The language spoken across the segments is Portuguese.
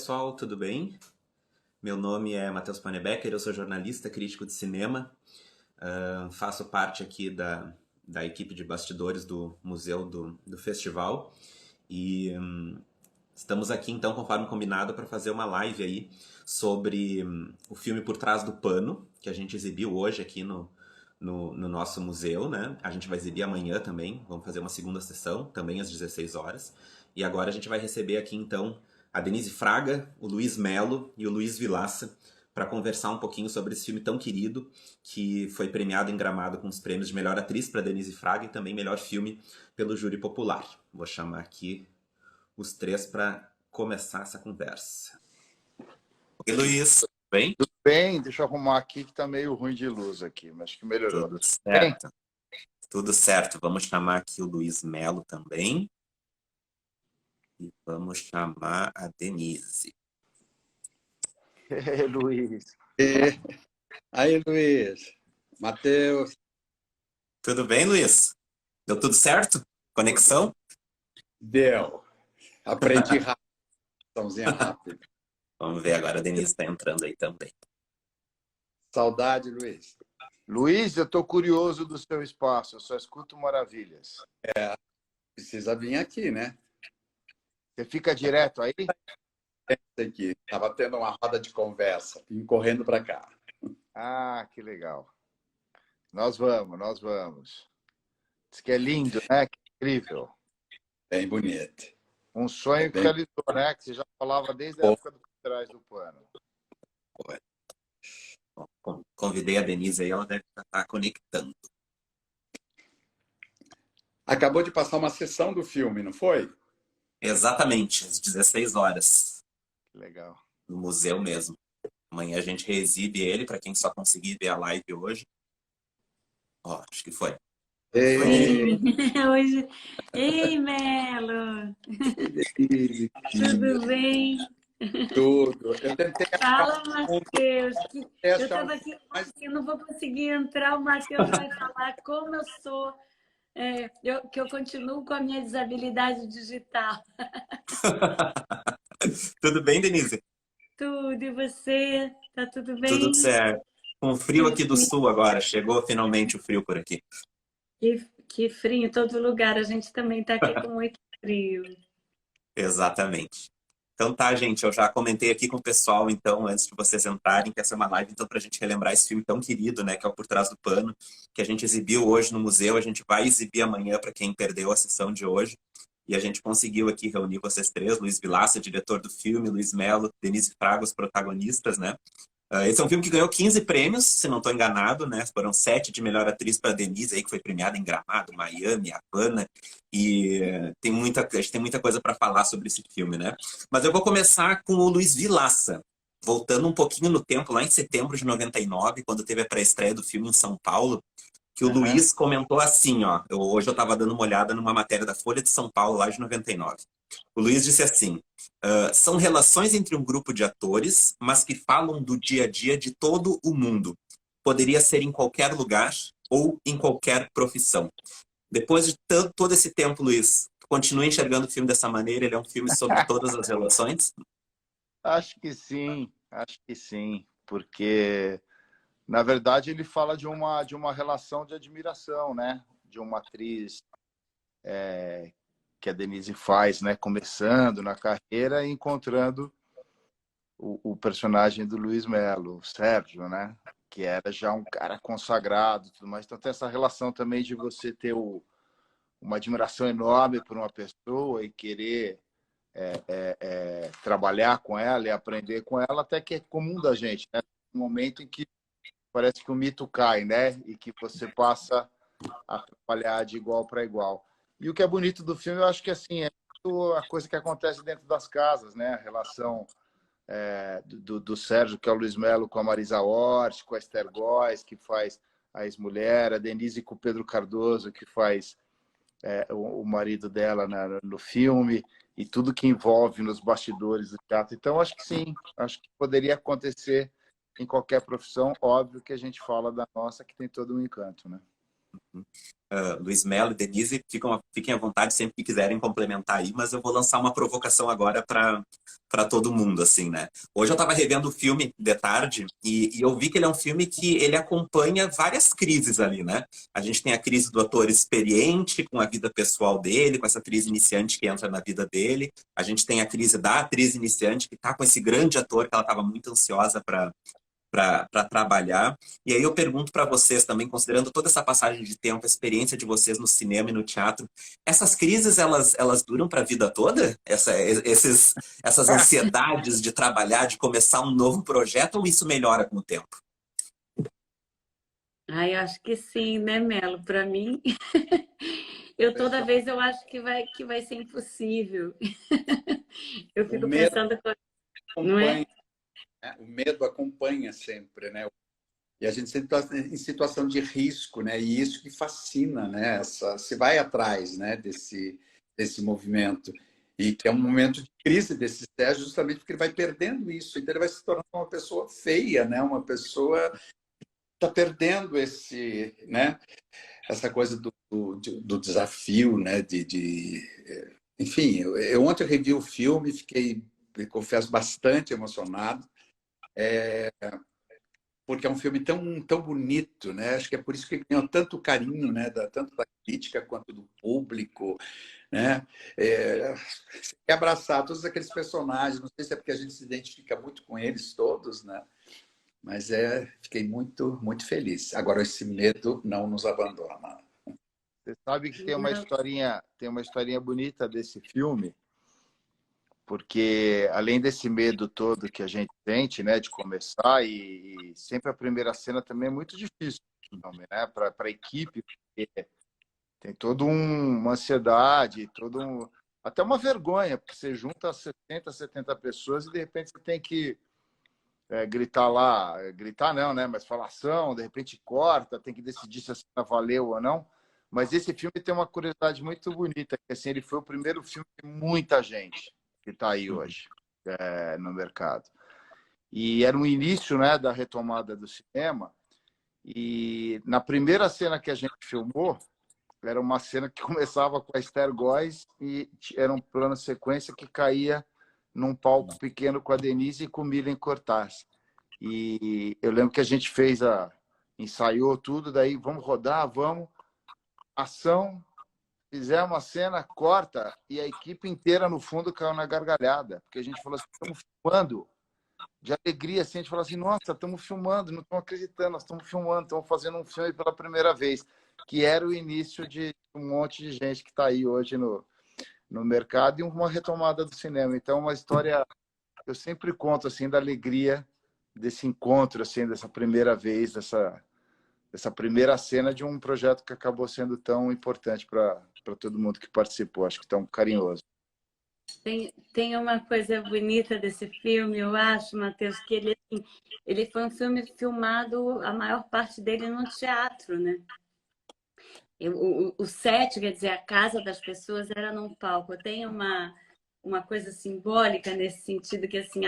pessoal, tudo bem? Meu nome é Matheus Panebecker, eu sou jornalista, crítico de cinema, faço parte aqui da equipe de bastidores do museu do festival e estamos aqui então, conforme combinado, para fazer uma live aí sobre o filme Por Trás do Pano, que a gente exibiu hoje aqui no nosso museu, né? A gente vai exibir amanhã também, vamos fazer uma segunda sessão, também às 16 horas. E agora a gente vai receber aqui então a Denise Fraga, o Luiz Melo e o Luiz Vilaça para conversar um pouquinho sobre esse filme tão querido que foi premiado em Gramado com os prêmios de melhor atriz para Denise Fraga e também melhor filme pelo júri popular. Vou chamar aqui os três para começar essa conversa. Oi, Luiz, tudo bem? Tudo bem, deixa eu arrumar aqui que tá meio ruim de luz aqui, mas acho que melhorou. Tudo certo. Tudo certo. Vamos chamar aqui o Luiz Melo também. E vamos chamar a Denise. Luiz. Aí, Luiz. Matheus. Tudo bem, Luiz? Deu tudo certo? Conexão? Deu. Aprendi rápido. Tãozinha rápida. Vamos ver agora, a Denise está entrando aí também. Saudade, Luiz. Luiz, eu tô curioso do seu espaço, eu só escuto maravilhas. Precisa vir aqui, né? Você fica direto aí? Aqui. Estava tendo uma roda de conversa. Vim correndo para cá. Ah, que legal. Nós vamos. Diz que é lindo, né? Que incrível. Bem bonito. Um sonho que realizou, né? Que você já falava desde a época do Por Trás do Pano. Bom, convidei a Denise aí, ela deve estar conectando. Acabou de passar uma sessão do filme, não foi? Exatamente, às 16 horas. Que legal. No museu mesmo. Amanhã a gente reexibe ele, para quem só conseguir ver a live hoje. Ó, acho que foi. Ei, Hoje. Ei, Melo! Tudo bem? tudo. Eu tentei Fala, Matheus. Eu estava aqui, mas eu não vou conseguir entrar, o Matheus vai falar como eu sou, que eu continuo com a minha desabilidade digital. Tudo bem, Denise? Tudo, e você? Tá tudo bem? Tudo certo. Com frio aqui do sul agora. Chegou finalmente o frio por aqui. Que frio em todo lugar. A gente também está aqui com muito frio. Exatamente. Então tá, gente, eu já comentei aqui com o pessoal, então, antes de vocês entrarem, que essa é uma live, então, pra gente relembrar esse filme tão querido, né, que é o Por Trás do Pano, que a gente exibiu hoje no museu, a gente vai exibir amanhã para quem perdeu a sessão de hoje, e a gente conseguiu aqui reunir vocês três, Luiz Vilaça, diretor do filme, Luiz Melo, Denise Fraga, os protagonistas, né. Esse é um filme que ganhou 15 prêmios, se não estou enganado, né? Foram 7 de melhor atriz para Denise, aí, que foi premiada em Gramado, Miami, Havana. E a gente tem muita coisa para falar sobre esse filme, né? Mas eu vou começar com o Luiz Vilaça, voltando um pouquinho no tempo, lá em setembro de 99, quando teve a pré-estreia do filme em São Paulo, que o Luiz comentou assim, ó. Hoje eu estava dando uma olhada numa matéria da Folha de São Paulo, lá de 99. O Luiz disse assim: são relações entre um grupo de atores, mas que falam do dia a dia de todo o mundo. Poderia ser em qualquer lugar ou em qualquer profissão. Depois de todo esse tempo, Luiz, continua enxergando o filme dessa maneira? Ele é um filme sobre todas as relações? Acho que sim, porque na verdade ele fala de uma relação de admiração, né? De uma atriz que a Denise faz, né? Começando na carreira e encontrando o personagem do Luiz Melo, o Sérgio, né? Que era já um cara consagrado, tudo mais. Então tem essa relação também de você ter uma admiração enorme por uma pessoa e querer trabalhar com ela e aprender com ela, até que é comum da gente, né? Um momento em que parece que o mito cai, né? E que você passa a trabalhar de igual para igual. E o que é bonito do filme, eu acho que assim, é a coisa que acontece dentro das casas, né? A relação do Sérgio, que é o Luiz Melo, com a Marisa Hort, com a Esther Góes, que faz a ex-mulher, a Denise com o Pedro Cardoso, que faz o marido dela no filme, e tudo que envolve nos bastidores do teatro. Então, acho que sim, acho que poderia acontecer em qualquer profissão. Óbvio que a gente fala da nossa, que tem todo um encanto, né? Luiz Melo e Denise, fiquem à vontade sempre que quiserem complementar aí, mas eu vou lançar uma provocação agora para todo mundo, assim, né? Hoje eu estava revendo o filme de tarde e eu vi que ele é um filme que ele acompanha várias crises ali, né? A gente tem a crise do ator experiente com a vida pessoal dele, com essa atriz iniciante que entra na vida dele. A gente tem a crise da atriz iniciante que está com esse grande ator que ela estava muito ansiosa para trabalhar. E aí eu pergunto para vocês também, considerando toda essa passagem de tempo, a experiência de vocês no cinema e no teatro, essas crises, elas duram para a vida toda? Essas ansiedades de trabalhar, de começar um novo projeto, ou isso melhora com o tempo? Ah, eu acho que sim, né, Melo? Para mim, toda vez eu acho que vai ser impossível. Eu O fico medo pensando, não é? acompanha, né? O medo acompanha sempre, né? E a gente sempre está em situação de risco, né? E isso que fascina, né? Se vai atrás, né? Desse movimento. E que é um momento de crise desse Sérgio, justamente porque ele vai perdendo isso. Então ele vai se tornar uma pessoa feia, né? Uma pessoa que está perdendo né? Essa coisa do desafio, né? Enfim, ontem eu revi o filme, fiquei, confesso, bastante emocionado. Porque é um filme tão bonito, né? Acho que é por isso que ganhou tanto carinho, né? Tanto da crítica quanto do público, né? É abraçar todos aqueles personagens. Não sei se é porque a gente se identifica muito com eles todos, né? Mas fiquei muito feliz. Agora esse medo não nos abandona. Você sabe que tem uma historinha bonita desse filme, porque além desse medo todo que a gente sente, né, de começar, e sempre a primeira cena também é muito difícil, né, para a equipe, porque tem toda uma ansiedade, até uma vergonha, porque você junta 60, 70 pessoas e de repente você tem que gritar lá, gritar não, né, mas falar ação, de repente corta, tem que decidir se a cena valeu ou não. Mas esse filme tem uma curiosidade muito bonita, que assim, ele foi o primeiro filme de muita gente que está aí hoje no mercado. E era o início, né, da retomada do cinema. E na primeira cena que a gente filmou, era uma cena que começava com a Esther Góes e era um plano sequência que caía num palco pequeno com a Denise e com o Milen Cortaz. E eu lembro que a gente ensaiou tudo, daí vamos rodar, vamos, ação, fizemos uma cena, corta, e a equipe inteira no fundo caiu na gargalhada, porque a gente falou assim, estamos filmando, de alegria, assim, a gente falou assim, nossa, estamos filmando, não estamos acreditando, nós estamos filmando, estamos fazendo um filme pela primeira vez, que era o início de um monte de gente que está aí hoje no mercado e uma retomada do cinema. Então, uma história, eu sempre conto, assim, da alegria desse encontro, assim, dessa primeira vez, dessa primeira cena de um projeto que acabou sendo tão importante para todo mundo que participou, acho que tão carinhoso. Tem uma coisa bonita desse filme, eu acho, Matheus, que ele foi um filme filmado, a maior parte dele no teatro, né? O set, quer dizer, a casa das pessoas era num palco. Tem uma coisa simbólica nesse sentido, que assim,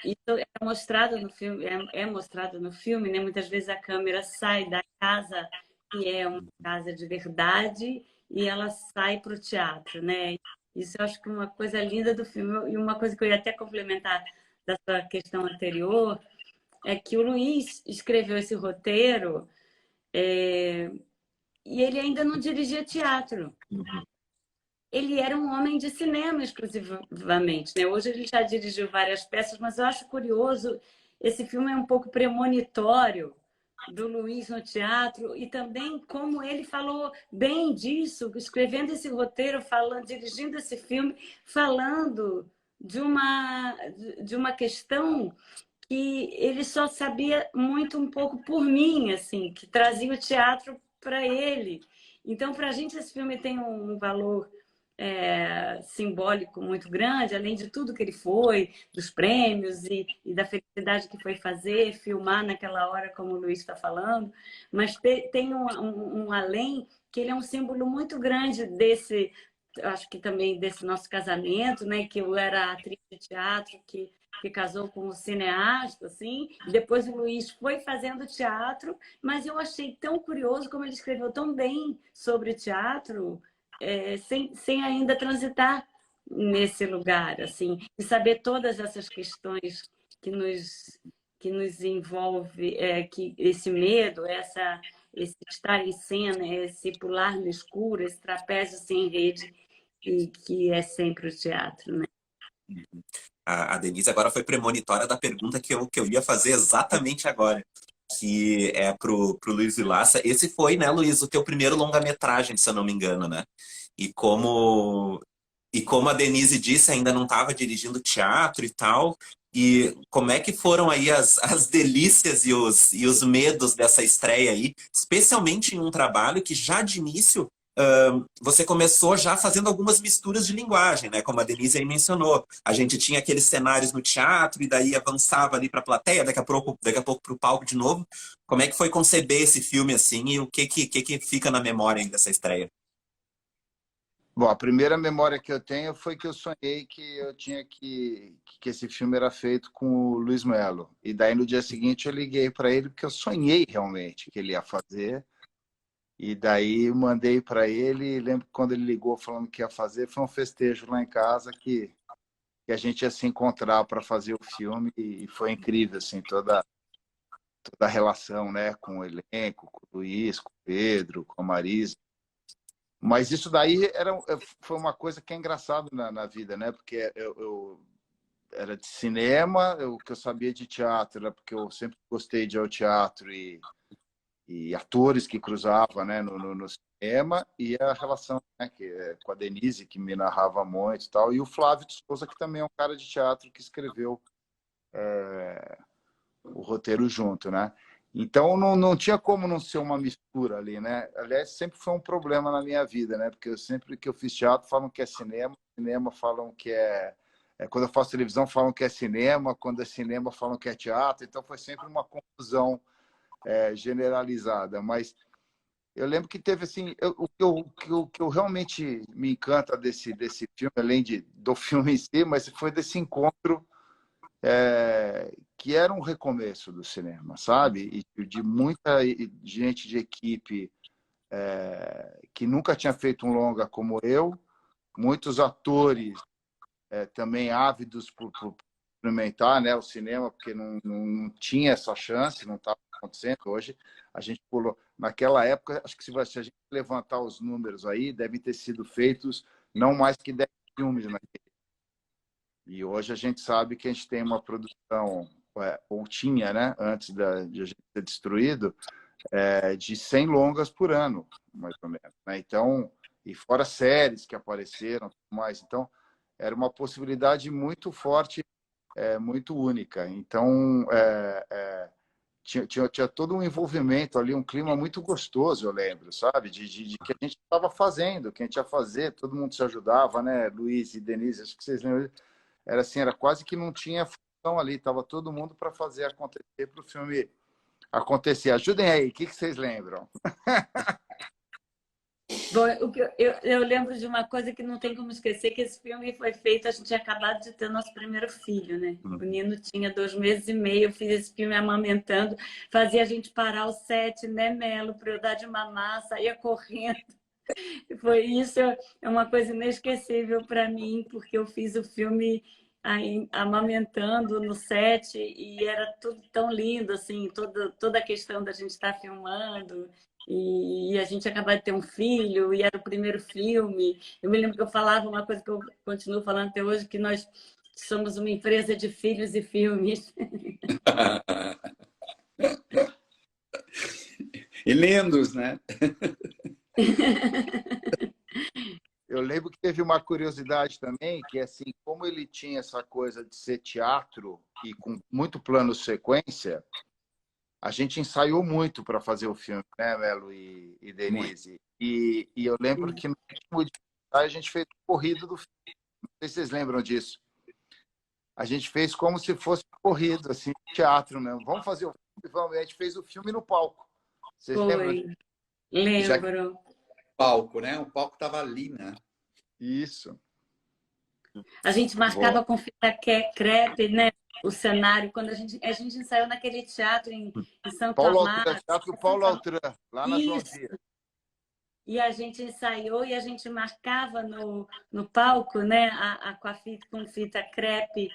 isso é mostrado no filme, é mostrado no filme, né? Muitas vezes a câmera sai da casa, que é uma casa de verdade, e ela sai para o teatro, né? Isso eu acho que é uma coisa linda do filme. E uma coisa que eu ia até complementar da sua questão anterior é que o Luiz escreveu esse roteiro e ele ainda não dirigia teatro. Ele era um homem de cinema exclusivamente, né? Hoje ele já dirigiu várias peças, mas eu acho curioso, esse filme é um pouco premonitório do Luiz no teatro e também como ele falou bem disso, escrevendo esse roteiro, dirigindo esse filme, falando de uma questão que ele só sabia muito um pouco por mim, assim, que trazia o teatro para ele. Então, para a gente, esse filme tem um valor simbólico muito grande, além de tudo que ele foi, dos prêmios e da felicidade que foi fazer, filmar naquela hora, como o Luiz está falando, mas tem um além, que ele é um símbolo muito grande acho que também desse nosso casamento, né? Que eu era atriz de teatro, que que casou com um cineasta, assim, e depois o Luiz foi fazendo teatro, mas eu achei tão curioso como ele escreveu tão bem sobre teatro, sem ainda transitar nesse lugar, assim, e saber todas essas questões que nos envolve, que esse medo, esse estar em cena, esse pular no escuro, esse trapézio sem rede, que é sempre o teatro, né? A Denise agora foi premonitória da pergunta que eu ia fazer exatamente agora, que é pro Luiz Vilaça. Esse foi, né, Luiz, o teu primeiro longa-metragem, se eu não me engano, né? E como, e como a Denise disse, ainda não estava dirigindo teatro e tal. E como é que foram aí as delícias e os medos dessa estreia aí, especialmente em um trabalho que já de início você começou já fazendo algumas misturas de linguagem, né? Como a Denise aí mencionou. A gente tinha aqueles cenários no teatro e daí avançava ali para a plateia, daqui a pouco para o palco de novo. Como é que foi conceber esse filme assim e o que fica na memória aí dessa estreia? Bom, a primeira memória que eu tenho foi que eu sonhei que eu tinha que esse filme era feito com o Luiz Melo. E daí no dia seguinte eu liguei para ele porque eu sonhei realmente que ele ia fazer. E daí mandei para ele, lembro que quando ele ligou falando que ia fazer, foi um festejo lá em casa que a gente ia se encontrar para fazer o filme e foi incrível, assim, toda a relação, né, com o elenco, com o Luiz, com o Pedro, com a Marisa. Mas isso daí foi uma coisa que é engraçado na vida, né, porque eu era de cinema, o que eu sabia de teatro era porque eu sempre gostei de ir ao teatro e atores que cruzava, né, no cinema, e a relação, né, com a Denise, que me narrava muito e tal, e o Flávio de Souza, que também é um cara de teatro que escreveu o roteiro junto, né? Então não tinha como não ser uma mistura ali, né? Aliás, sempre foi um problema na minha vida, né? Porque sempre que eu fiz teatro falam que é cinema, cinema falam que quando eu faço televisão falam que é cinema, quando é cinema falam que é teatro, então foi sempre uma confusão generalizada, mas eu lembro que teve assim, o que eu realmente me encanta desse filme, além do filme em si, mas foi desse encontro que era um recomeço do cinema, sabe? E de muita gente de equipe que nunca tinha feito um longa como eu, muitos atores também ávidos por experimentar, né, o cinema, porque não tinha essa chance, não estava acontecendo. Hoje a gente pulou. Naquela época, acho que se a gente levantar os números aí, devem ter sido feitos não mais que 10 filmes naquele. E hoje a gente sabe que a gente tem uma produção, ou tinha, né, antes de a gente ser destruído, de 100 longas por ano, mais ou menos. Né? Então, e fora séries que apareceram, tudo mais. Então, era uma possibilidade muito forte, muito única. Então, tinha todo um envolvimento ali, um clima muito gostoso, eu lembro, sabe? De que a gente estava fazendo, que a gente ia fazer, todo mundo se ajudava, né? Luiz e Denise, acho que vocês lembram. Era assim, era quase que não tinha função ali, estava todo mundo para fazer acontecer, para o filme acontecer. Ajudem aí, o que vocês lembram? Bom, eu lembro de uma coisa que não tem como esquecer, que esse filme foi feito, a gente tinha acabado de ter nosso primeiro filho, né? O Nino tinha 2 meses e meio, eu fiz esse filme amamentando, fazia a gente parar o set, né, Melo, para eu dar de mamar, saía correndo. Foi isso, é uma coisa inesquecível para mim, porque eu fiz o filme amamentando no set e era tudo tão lindo, assim, toda a questão da gente estar filmando e a gente acabar de ter um filho e era o primeiro filme. Eu me lembro que eu falava uma coisa que eu continuo falando até hoje, que nós somos uma empresa de filhos e filmes. E lindos, né? Eu lembro que teve uma curiosidade também, que assim, como ele tinha essa coisa de ser teatro e com muito plano sequência, a gente ensaiou muito para fazer o filme, né, Melo e Denise? E eu lembro que no último dia a gente fez o corrido do filme. Não sei se vocês lembram disso. A gente fez como se fosse corrido, assim, teatro mesmo. Vamos fazer o filme, vamos. E a gente fez o filme no palco. Vocês lembram disso? Foi, lembro. Palco, né? O palco estava ali, né? Isso. A gente marcava com fita crepe, né? o cenário, quando a gente ensaiou naquele teatro em Santo Paulo Amaro. Altran, Teatro Paulo Altran, lá na João Isso. Dias. E a gente ensaiou e a gente marcava no palco, né, com fita crepe,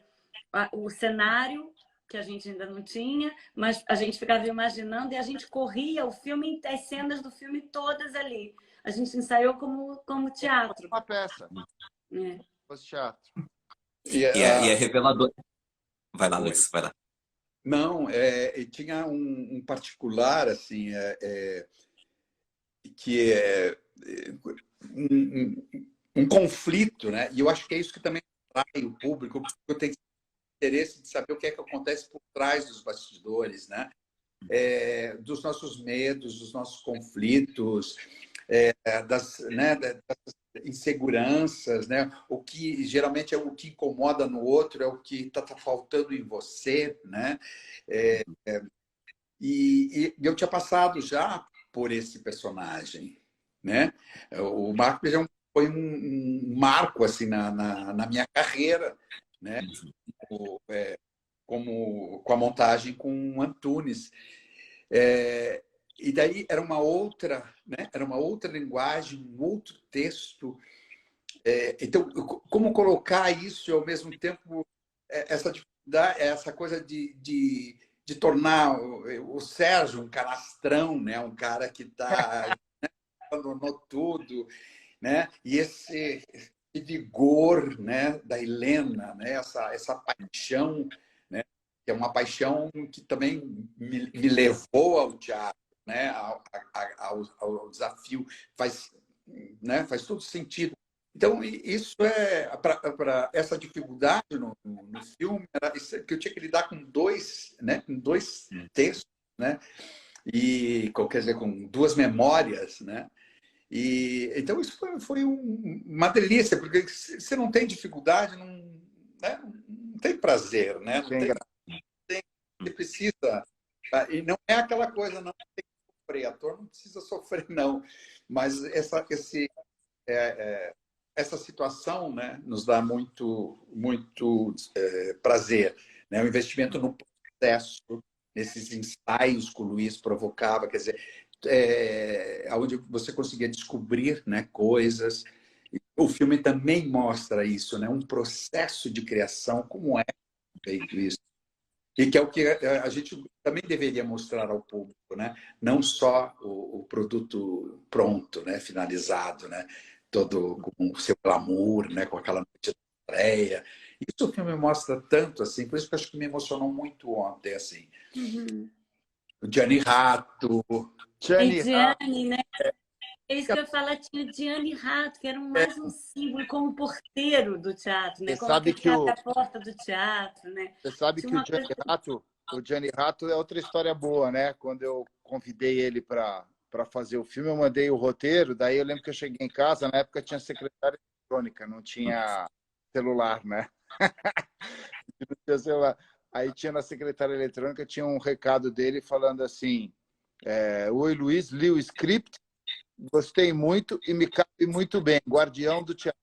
o cenário, que a gente ainda não tinha, mas a gente ficava imaginando e a gente corria o filme, as cenas do filme todas ali. A gente ensaiou como teatro. Uma peça, É. fosse teatro. E é revelador. Vai lá, Oi. Luiz, vai lá. Não, e tinha um particular, assim, que é um conflito, né? E eu acho que é isso que também atrai o público, porque eu tenho interesse de saber o que é que acontece por trás dos bastidores, né? Dos nossos medos, dos nossos conflitos, das inseguranças, né? O que geralmente é o que incomoda no outro, é o que está faltando em você, né? E eu tinha passado já por esse personagem, né? O Marco já foi um marco assim na minha carreira, né? Com a montagem com o Antunes. E daí era uma outra, né? Era uma outra linguagem, um outro texto. Então, como colocar isso e ao mesmo tempo essa dificuldade, essa coisa de tornar o Sérgio um canastrão, né? Um cara que está abandonou tudo, né? E esse vigor, né? Da Helena, né? Essa paixão, né? Que é uma paixão que também me levou ao teatro, né? Ao desafio, né? Faz todo sentido. Então, isso para essa dificuldade no filme, era isso, que eu tinha que lidar com dois, né? Com dois textos, né? E, quer dizer, com duas memórias, né? E, então, isso foi uma delícia, porque você não tem dificuldade, né? Não tem prazer, né? Não tem, você precisa. E não é aquela coisa, não tem que sofrer, ator não precisa sofrer, não. Mas essa situação, né, nos dá muito prazer, né? O investimento no processo, nesses ensaios que o Luiz provocava, quer dizer, onde você conseguia descobrir, né, coisas. O filme também mostra isso, né? Um processo de criação, como é feito isso. E que é o que a gente também deveria mostrar ao público, né? Não só o produto pronto, né? Finalizado, né? Todo com o seu glamour, né? Com aquela noite de estreia. Isso o filme mostra tanto, assim, por isso que eu acho que me emocionou muito ontem, assim. Uhum. O Gianni Rato. Gianni Rato. Gianni, né? É isso que eu ia falar, tinha o Gianni Rato, que era mais um símbolo como porteiro do teatro, né? Você Como sabe aquele que que abre a porta do teatro, né? Você sabe Tinha que uma coisa... O Gianni Rato é outra história boa, né? Quando eu convidei ele para fazer o filme, eu mandei o roteiro, daí eu lembro que eu cheguei em casa, na época tinha secretária eletrônica, não tinha celular, né? Não tinha celular. Aí tinha na secretária eletrônica, tinha um recado dele falando assim: Oi, Luiz, li o script, gostei muito e me cabe muito bem, guardião do teatro.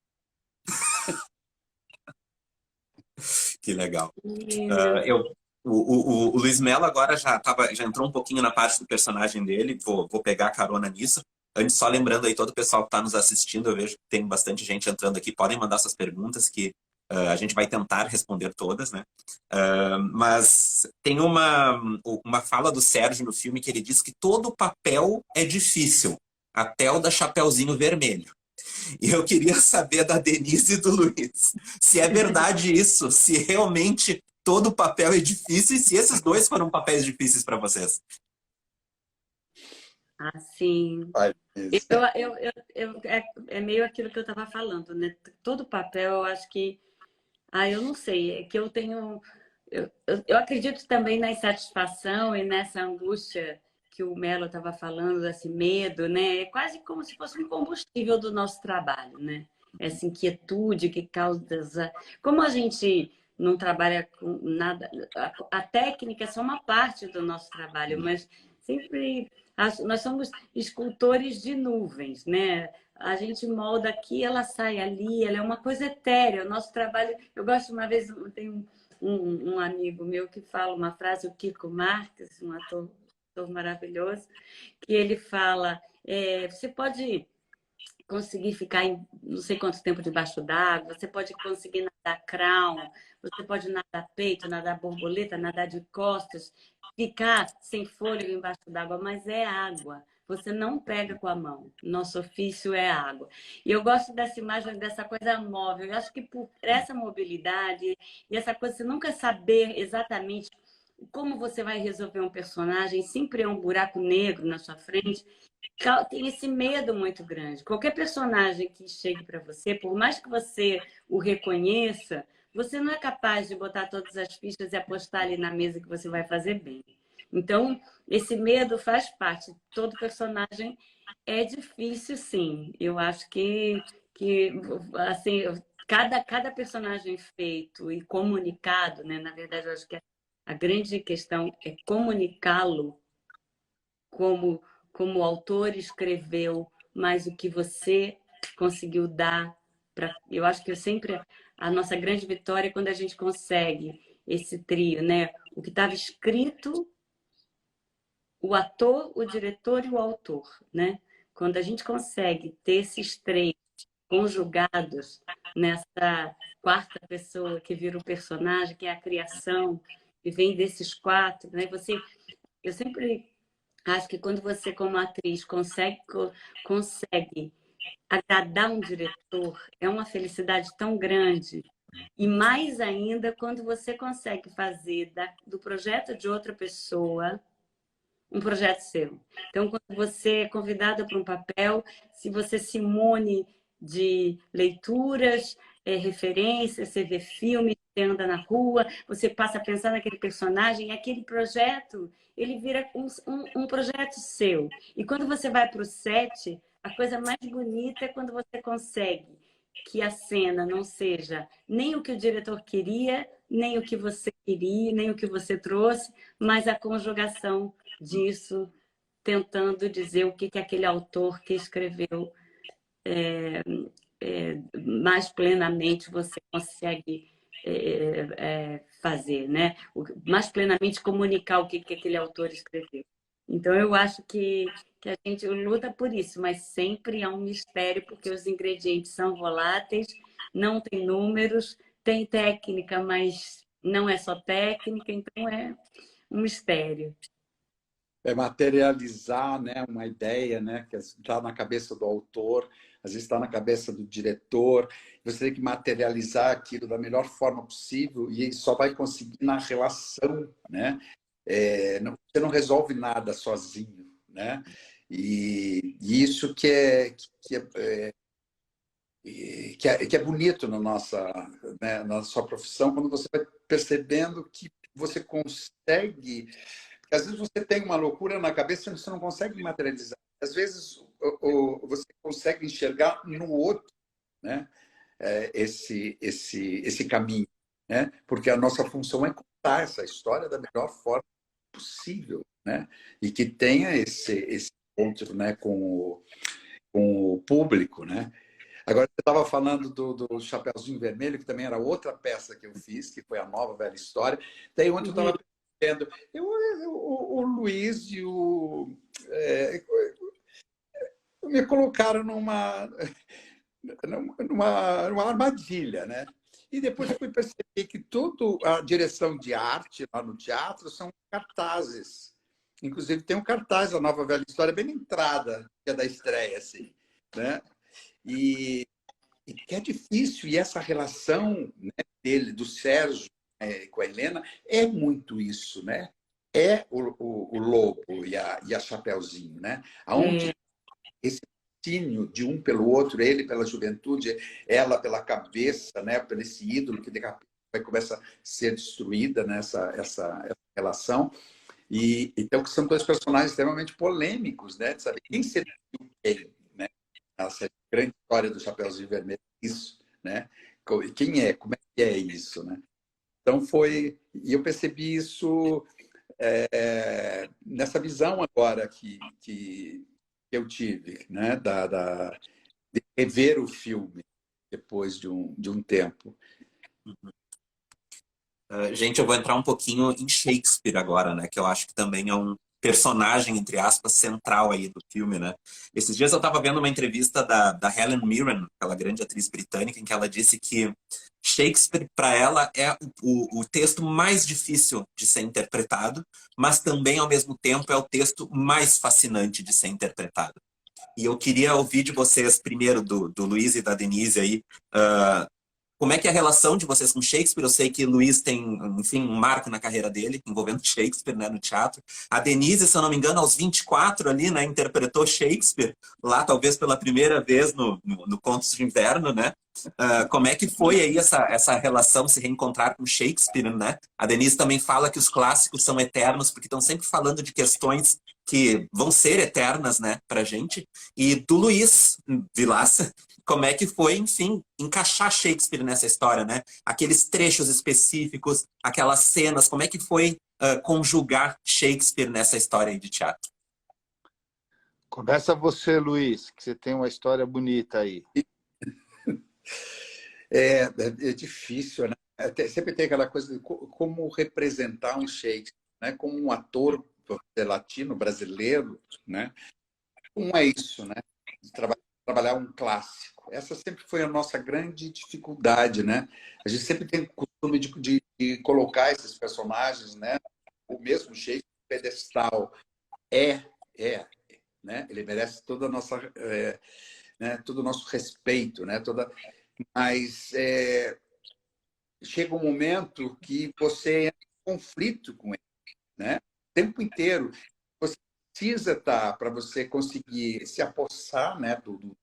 Que legal. Lindo. O Luiz Mello agora já entrou um pouquinho na parte do personagem dele, vou pegar a carona nisso. Antes, só lembrando aí todo o pessoal que está nos assistindo, eu vejo que tem bastante gente entrando aqui, podem mandar suas perguntas que a gente vai tentar responder todas, né? Mas tem uma fala do Sérgio no filme que ele diz que todo papel é difícil, até o da Chapeuzinho Vermelho. E eu queria saber da Denise e do Luiz, se é verdade isso, se realmente todo papel é difícil e se esses dois foram papéis difíceis para vocês. Ah, sim. É meio aquilo que eu estava falando, né? Todo papel, eu acho que... eu não sei, é que eu tenho... Eu acredito também na insatisfação e nessa angústia que o Melo estava falando, desse medo, né? É quase como se fosse um combustível do nosso trabalho, né? Essa inquietude que causa... Como a gente não trabalha com nada... A técnica é só uma parte do nosso trabalho, mas sempre... Nós somos escultores de nuvens, né? A gente molda aqui, ela sai ali, ela é uma coisa etérea. O nosso trabalho... Eu gosto, uma vez, tem um amigo meu que fala uma frase, o Kiko Marques, um ator maravilhoso, que ele fala, você pode conseguir ficar em não sei quanto tempo debaixo d'água, você pode conseguir nadar crawl, você pode nadar peito, nadar borboleta, nadar de costas, ficar sem fôlego embaixo d'água, mas é água. Você não pega com a mão. Nosso ofício é água. E eu gosto dessa imagem, dessa coisa móvel. Eu acho que por essa mobilidade e essa coisa, você nunca saber exatamente como você vai resolver um personagem, sempre é um buraco negro na sua frente, tem esse medo muito grande. Qualquer personagem que chegue para você, por mais que você o reconheça, você não é capaz de botar todas as fichas e apostar ali na mesa que você vai fazer bem. Então, esse medo faz parte. Todo personagem é difícil, sim. Eu acho que assim, cada personagem feito e comunicado, né? Na verdade, eu acho que a grande questão é comunicá-lo como o autor escreveu, mas o que você conseguiu dar para. Eu acho que sempre a nossa grande vitória é quando a gente consegue esse trio, né? O que estava escrito, o ator, o diretor e o autor, né? Quando a gente consegue ter esses três conjugados nessa quarta pessoa que vira o personagem, que é a criação, que vem desses quatro, né? Eu sempre acho que quando você, como atriz, consegue agradar um diretor, é uma felicidade tão grande. E mais ainda quando você consegue fazer do projeto de outra pessoa um projeto seu. Então, quando você é convidada para um papel, se você se imune de leituras, referências, você vê filmes, você anda na rua, você passa a pensar naquele personagem, aquele projeto, ele vira um projeto seu. E quando você vai para o set, a coisa mais bonita é quando você consegue que a cena não seja nem o que o diretor queria, nem o que você queria, nem o que você trouxe, mas a conjugação disso, tentando dizer o que aquele autor que escreveu mais plenamente você consegue fazer, né? Mais plenamente comunicar o que aquele autor escreveu. Então, eu acho que a gente luta por isso, mas sempre há um mistério, porque os ingredientes são voláteis, não tem números, tem técnica, mas não é só técnica, então é um mistério. É materializar, né, uma ideia, né, que está na cabeça do autor, às vezes está na cabeça do diretor. Você tem que materializar aquilo da melhor forma possível e só vai conseguir na relação, né? Você não resolve nada sozinho, né? E isso que é bonito né, na sua profissão, quando você vai percebendo que você consegue. Às vezes você tem uma loucura na cabeça e você não consegue materializar. Às vezes você consegue enxergar no outro, né, esse caminho, né? Porque a nossa função é contar essa história da melhor forma possível, né? E que tenha esse encontro, né, com o público, né? Agora, você estava falando do Chapeuzinho Vermelho, que também era outra peça que eu fiz, que foi a Nova Velha História. Daí ontem eu estava percebendo, o Luiz e me colocaram numa armadilha, né? E depois eu fui perceber que toda a direção de arte lá no teatro são cartazes. Inclusive, tem um cartaz da Nova Velha História bem na entrada, que é da estreia, assim, né? E que é difícil, e essa relação, né, dele, do Sérgio, com a Helena, é muito isso, né? É o Lobo e a Chapeuzinho, né? Aonde esse fascínio de um pelo outro, ele pela juventude, ela pela cabeça, né? Pelo esse ídolo que daqui a pouco começa a ser destruída nessa essa relação. E então, que são dois personagens extremamente polêmicos, né? De saber quem seria quem, né? Essa grande história do Chapeuzinho Vermelho, isso, né? Quem é? Como é que é isso, né? Então foi, e eu percebi isso nessa visão agora que eu tive, né? De rever o filme depois de um tempo. Gente, eu vou entrar um pouquinho em Shakespeare agora, né? Que eu acho que também é um personagem, entre aspas, central aí do filme, né? Esses dias eu estava vendo uma entrevista da Helen Mirren, aquela grande atriz britânica, em que ela disse que Shakespeare, para ela, é o texto mais difícil de ser interpretado, mas também, ao mesmo tempo, é o texto mais fascinante de ser interpretado. E eu queria ouvir de vocês, primeiro, do Luiz e da Denise aí, como é que é a relação de vocês com Shakespeare? Eu sei que o Luiz tem, enfim, um marco na carreira dele, envolvendo Shakespeare, né, no teatro. A Denise, se eu não me engano, aos 24 ali, né, interpretou Shakespeare, lá talvez pela primeira vez no Contos de Inverno, né? Como é que foi aí essa relação, se reencontrar com Shakespeare, né? A Denise também fala que os clássicos são eternos, porque estão sempre falando de questões que vão ser eternas, né, pra gente. E do Luiz Vilaça, como é que foi, enfim, encaixar Shakespeare nessa história, né? Aqueles trechos específicos, aquelas cenas, como é que foi conjugar Shakespeare nessa história aí de teatro? Começa você, Luiz, que você tem uma história bonita aí. É difícil, né? Sempre tem aquela coisa de como representar um Shakespeare, né? Como um ator latino, brasileiro, né? Como é isso, né? De trabalhar um clássico. Essa sempre foi a nossa grande dificuldade, né? A gente sempre tem o costume de colocar esses personagens, né? O mesmo Shakespeare pedestal é, né? Ele merece toda a nossa, né? Todo o nosso respeito, né? Mas chega um momento que você entra em conflito com ele, né? O tempo inteiro. Você precisa estar, para você conseguir se apossar, né, do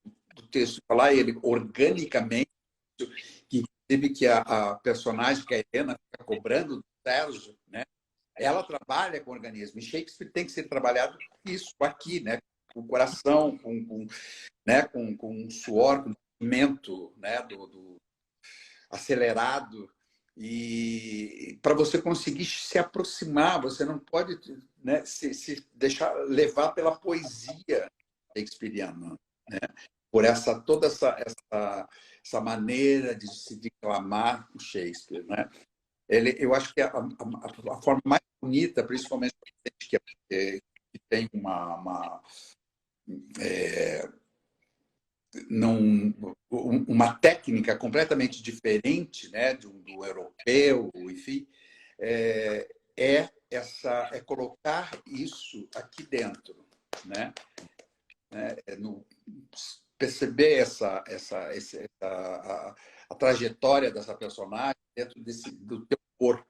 texto, falar ele organicamente, que inclusive que a personagem, que é a Helena, fica cobrando do Sérgio, né? Ela trabalha com organismo. E Shakespeare tem que ser trabalhado isso aqui, né? Com o coração, né? com um suor, com um movimento, né? do acelerado. E para você conseguir se aproximar, você não pode, né, se deixar levar pela poesia shakespeariana, né? Por toda essa maneira de se declamar o Shakespeare, né? Eu acho que a forma mais bonita, principalmente para gente que tem uma técnica completamente diferente, né, do europeu, enfim, é colocar isso aqui dentro, né? Perceber a trajetória dessa personagem dentro do teu corpo,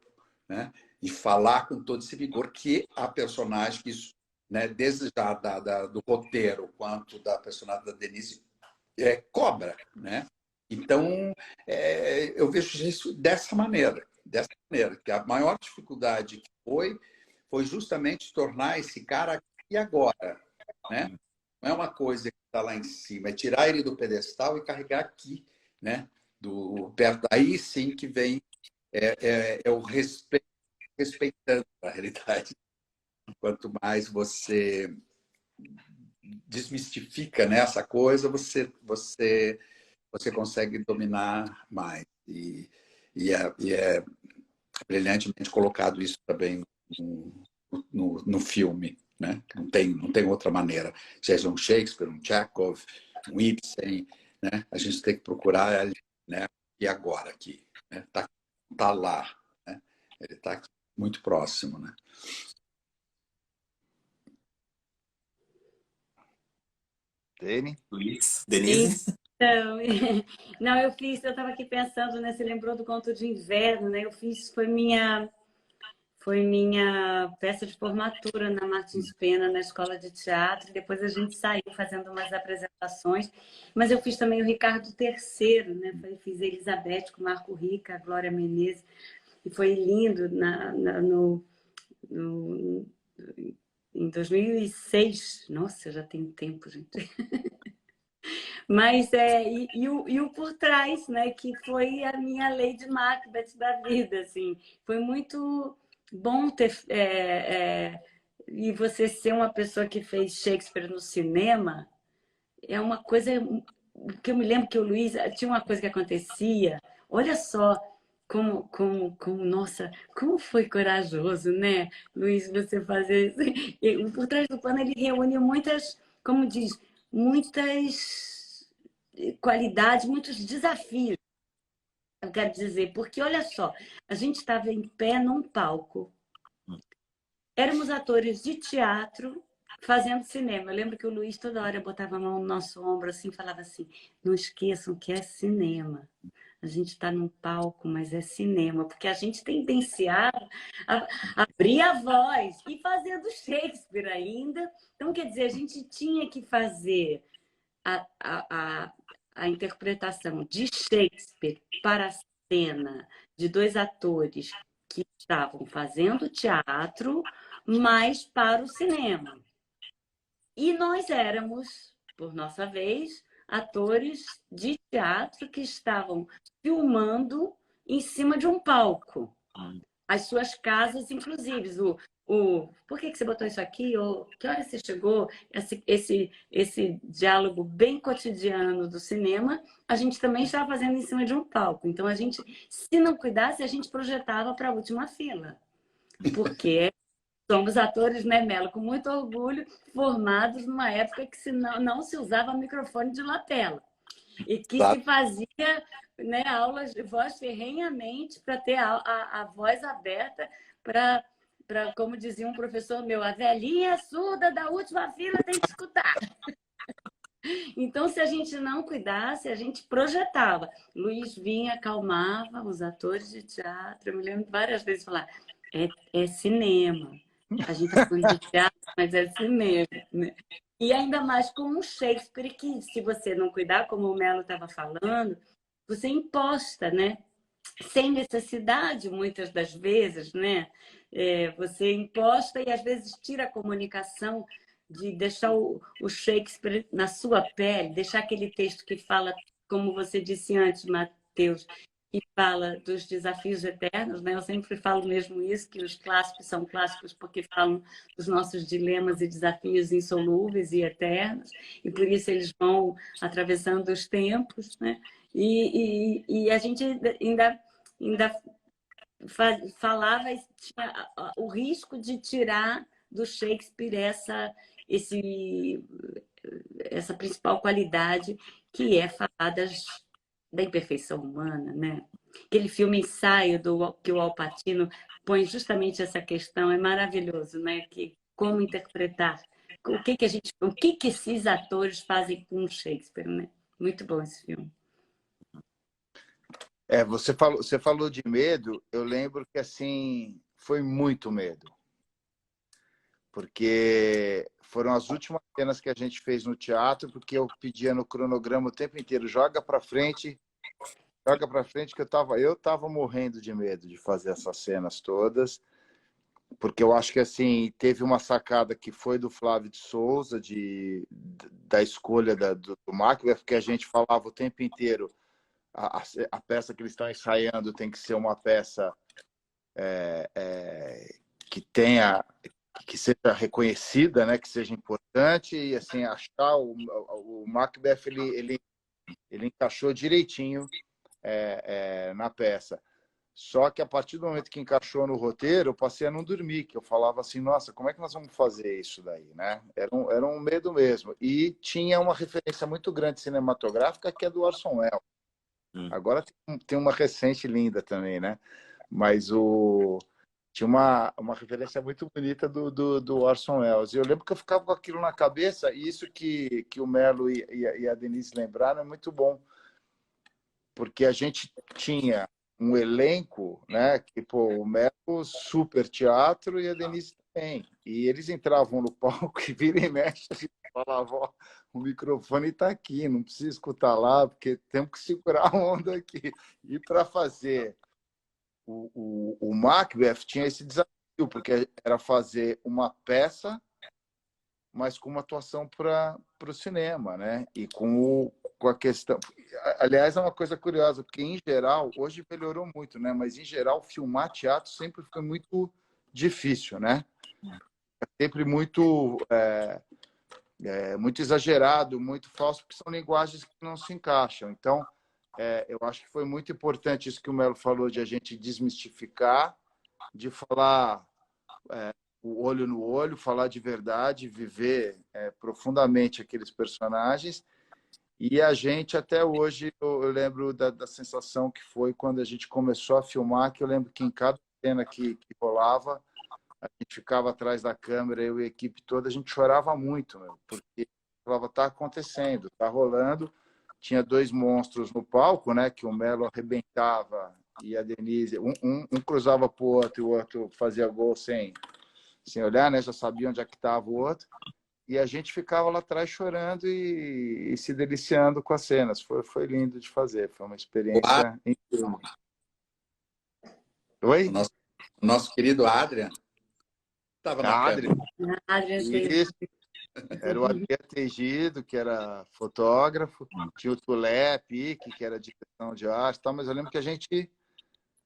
né? E falar com todo esse vigor que a personagem, né, desde já do roteiro quanto da personagem da Denise, cobra, né? Então, eu vejo isso dessa maneira, que a maior dificuldade que foi justamente tornar esse cara aqui e agora, né? Não é uma coisa que está lá em cima, é tirar ele do pedestal e carregar aqui, né? Perto. Aí sim que vem o respeito, respeitando a realidade. Quanto mais você desmistifica, né, essa coisa, você consegue dominar mais. E é brilhantemente colocado isso também no filme, né? Não tem outra maneira. Seja um Shakespeare, um Chekhov, um Ibsen, né? A gente tem que procurar ele, né? E agora aqui, né? Tá lá, né? Ele está aqui muito próximo, né? Dene? Luiz, Denise? Então, não, eu estava aqui pensando, né? Você lembrou do Conto de Inverno, né? Foi minha peça de formatura na Martins Pena, na escola de teatro. Depois a gente saiu fazendo umas apresentações, mas eu fiz também o Ricardo III, né? Fiz Elizabeth com Marco Rica, a Glória Menezes, e foi lindo em 2006. Nossa, já tem tempo, gente. Mas o por trás, né? Que foi a minha Lady Macbeth da vida, assim. Foi muito bom ter e você ser uma pessoa que fez Shakespeare no cinema é uma coisa que eu me lembro que o Luiz tinha uma coisa que acontecia. Olha só, nossa, como foi corajoso, né, Luiz, você fazer isso. E Por Trás do Pano, ele reúne muitas, como diz, muitas qualidades, muitos desafios, eu quero dizer, porque olha só, a gente estava em pé num palco, éramos atores de teatro fazendo cinema. Eu lembro que o Luiz toda hora botava a mão no nosso ombro assim, e falava assim: não esqueçam que é cinema. A gente está num palco, mas é cinema, porque a gente tendenciava a abrir a voz e fazendo Shakespeare ainda. Então, quer dizer, a gente tinha que fazer a, a, a, a interpretação de Shakespeare para a cena de dois atores que estavam fazendo teatro, mas para o cinema. E nós éramos, por nossa vez, atores de teatro que estavam filmando em cima de um palco. As suas casas, inclusive. Por que você botou isso aqui? Ou que hora você chegou? Esse diálogo bem cotidiano do cinema, a gente também estava fazendo em cima de um palco. Então, a gente, se não cuidasse, a gente projetava para a última fila. Porque somos atores, né, Melo, com muito orgulho, formados numa época que não se usava microfone de lapela e que se fazia, né, aulas de voz ferrenhamente para ter a voz aberta para, como dizia um professor meu, a velhinha surda da última fila tem que escutar. Então, se a gente não cuidasse, a gente projetava. Luiz vinha, acalmava os atores de teatro. Eu me lembro várias vezes falar: é cinema. A gente está falando de teatro, mas é cinema. Né? E ainda mais com um Shakespeare que, se você não cuidar, como o Melo estava falando, você imposta, né? Sem necessidade, muitas das vezes, né? Você imposta e às vezes tira a comunicação de deixar o Shakespeare na sua pele, deixar aquele texto que fala, como você disse antes, Matheus, que fala dos desafios eternos, né? Eu sempre falo mesmo isso, que os clássicos são clássicos porque falam dos nossos dilemas e desafios insolúveis e eternos, e por isso eles vão atravessando os tempos, né? E a gente ainda falava e tinha o risco de tirar do Shakespeare essa principal qualidade, que é falar da imperfeição humana, né? Aquele filme Ensaio que o Al Pacino põe justamente essa questão, é maravilhoso, né? Como interpretar, o que esses atores fazem com o Shakespeare, né? Muito bom esse filme. Você falou de medo, eu lembro que assim foi muito medo. Porque foram as últimas cenas que a gente fez no teatro, porque eu pedia no cronograma o tempo inteiro, joga para frente, que eu tava morrendo de medo de fazer essas cenas todas, porque eu acho que assim teve uma sacada que foi do Flávio de Souza da escolha do Macbeth, porque a gente falava o tempo inteiro a peça que eles estão ensaiando tem que ser uma peça que seja reconhecida, né, que seja importante, e assim achar o Macbeth ele encaixou direitinho na peça. Só que a partir do momento que encaixou no roteiro, eu passei a não dormir, que eu falava assim, nossa, como é que nós vamos fazer isso daí, né? Era um medo mesmo. E tinha uma referência muito grande cinematográfica que é do Orson Welles. Agora tem uma recente linda também, né? Mas tinha uma referência muito bonita do Orson Welles. E eu lembro que eu ficava com aquilo na cabeça, e isso que o Melo e a Denise lembraram é muito bom, porque a gente tinha um elenco, né? Que, o Melo super teatro e a Denise também. E eles entravam no palco e vira e mexe, a gente falava, ó, o microfone está aqui, não precisa escutar lá, porque temos que segurar a onda aqui. E para fazer o Macbeth tinha esse desafio, porque era fazer uma peça, mas com uma atuação para o cinema, né? E com a questão... Aliás, é uma coisa curiosa, porque, em geral, hoje melhorou muito, né? Mas, em geral, filmar teatro sempre foi muito difícil, né? É sempre muito exagerado, muito falso, porque são linguagens que não se encaixam. Então, eu acho que foi muito importante isso que o Melo falou, de a gente desmistificar, de falar o olho no olho, falar de verdade, viver profundamente aqueles personagens. E a gente, até hoje, eu lembro da sensação que foi quando a gente começou a filmar, que eu lembro que em cada cena que rolava, a gente ficava atrás da câmera, eu e a equipe toda, a gente chorava muito, meu, porque falava, tá acontecendo, tá rolando. Tinha dois monstros no palco, né, que o Melo arrebentava e a Denise, um cruzava pro outro e o outro fazia gol sem olhar, né, já sabia onde é que estava o outro. E a gente ficava lá atrás chorando e se deliciando com as cenas. Foi lindo de fazer, foi uma experiência incrível. O Oi? nosso, o nosso querido Adrian estava na Adrian. câmera. Isso. Era o Adriano Tegido, que era fotógrafo, tinha o Tulé Pique, que era direção de arte, tal, mas eu lembro que a gente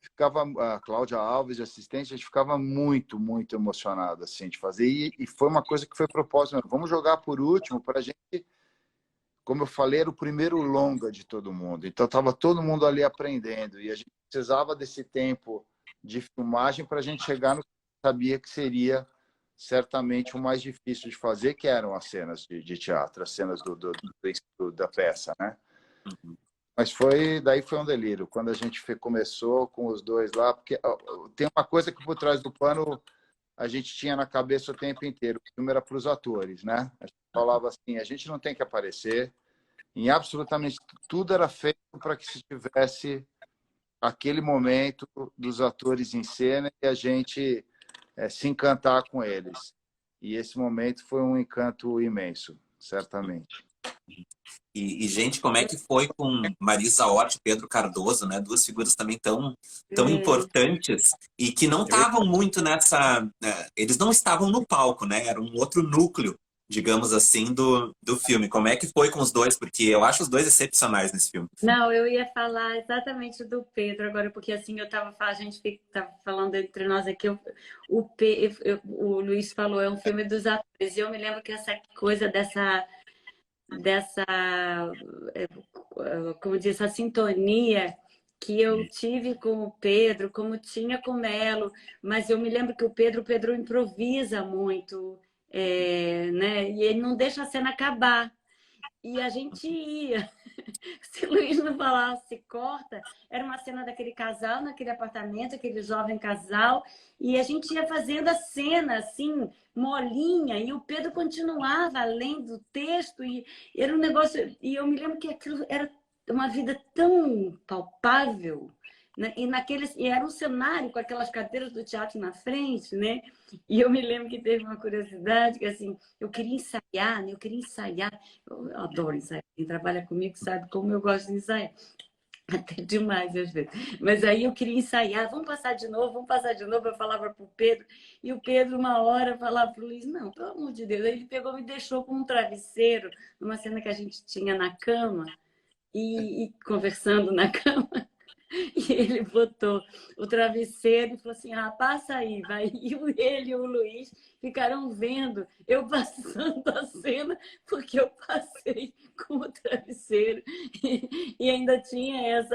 ficava, a Cláudia Alves, de assistente, a gente ficava muito, muito emocionado assim, de fazer, e foi uma coisa que foi propósito, vamos jogar por último para a gente, como eu falei, era o primeiro longa de todo mundo, então estava todo mundo ali aprendendo, e a gente precisava desse tempo de filmagem para a gente chegar no que sabia que seria certamente o mais difícil de fazer, que eram as cenas de teatro, as cenas da peça, né? Mas daí foi um delírio. Quando a gente começou com os dois lá, porque tem uma coisa que por trás do pano a gente tinha na cabeça o tempo inteiro. O filme era para os atores, né? A gente falava assim, a gente não tem que aparecer. Em absolutamente tudo era feito para que se tivesse aquele momento dos atores em cena e a gente se encantar com eles. E esse momento foi um encanto imenso, certamente. Gente, como é que foi com Marisa Hort e Pedro Cardoso, né? Duas figuras também tão importantes e que não estavam muito nessa... eles não estavam no palco, né? Era um outro núcleo, digamos assim, do filme. Como é que foi com os dois? Porque eu acho os dois excepcionais nesse filme. Não, eu ia falar exatamente do Pedro agora, porque assim a gente estava falando entre nós aqui, o Luiz falou, é um filme dos atores, e eu me lembro que essa coisa dessa como diz, essa sintonia que eu tive com o Pedro, como tinha com o Melo, mas eu me lembro que o Pedro improvisa muito, né? E ele não deixa a cena acabar. E a gente ia. Se o Luiz não falasse corta, era uma cena daquele casal naquele apartamento, aquele jovem casal, e a gente ia fazendo a cena assim, molinha, e o Pedro continuava além do texto, e era um negócio. E eu me lembro que aquilo era uma vida tão palpável. Né? E era um cenário com aquelas cadeiras do teatro na frente, né? E eu me lembro que teve uma curiosidade que assim, eu queria ensaiar, né? Eu queria ensaiar. Eu adoro ensaiar. Quem trabalha comigo sabe como eu gosto de ensaiar. Até demais, às vezes. Mas aí eu queria ensaiar. Vamos passar de novo, vamos passar de novo. Eu falava para o Pedro. E o Pedro, uma hora, falava para o Luiz, não, pelo amor de Deus. Aí ele pegou e me deixou com um travesseiro, numa cena que a gente tinha na cama, e conversando na cama. E ele botou o travesseiro e falou assim, passa aí, vai. E ele e o Luiz ficaram vendo eu passando a cena, porque eu passei com o travesseiro. E ainda tinha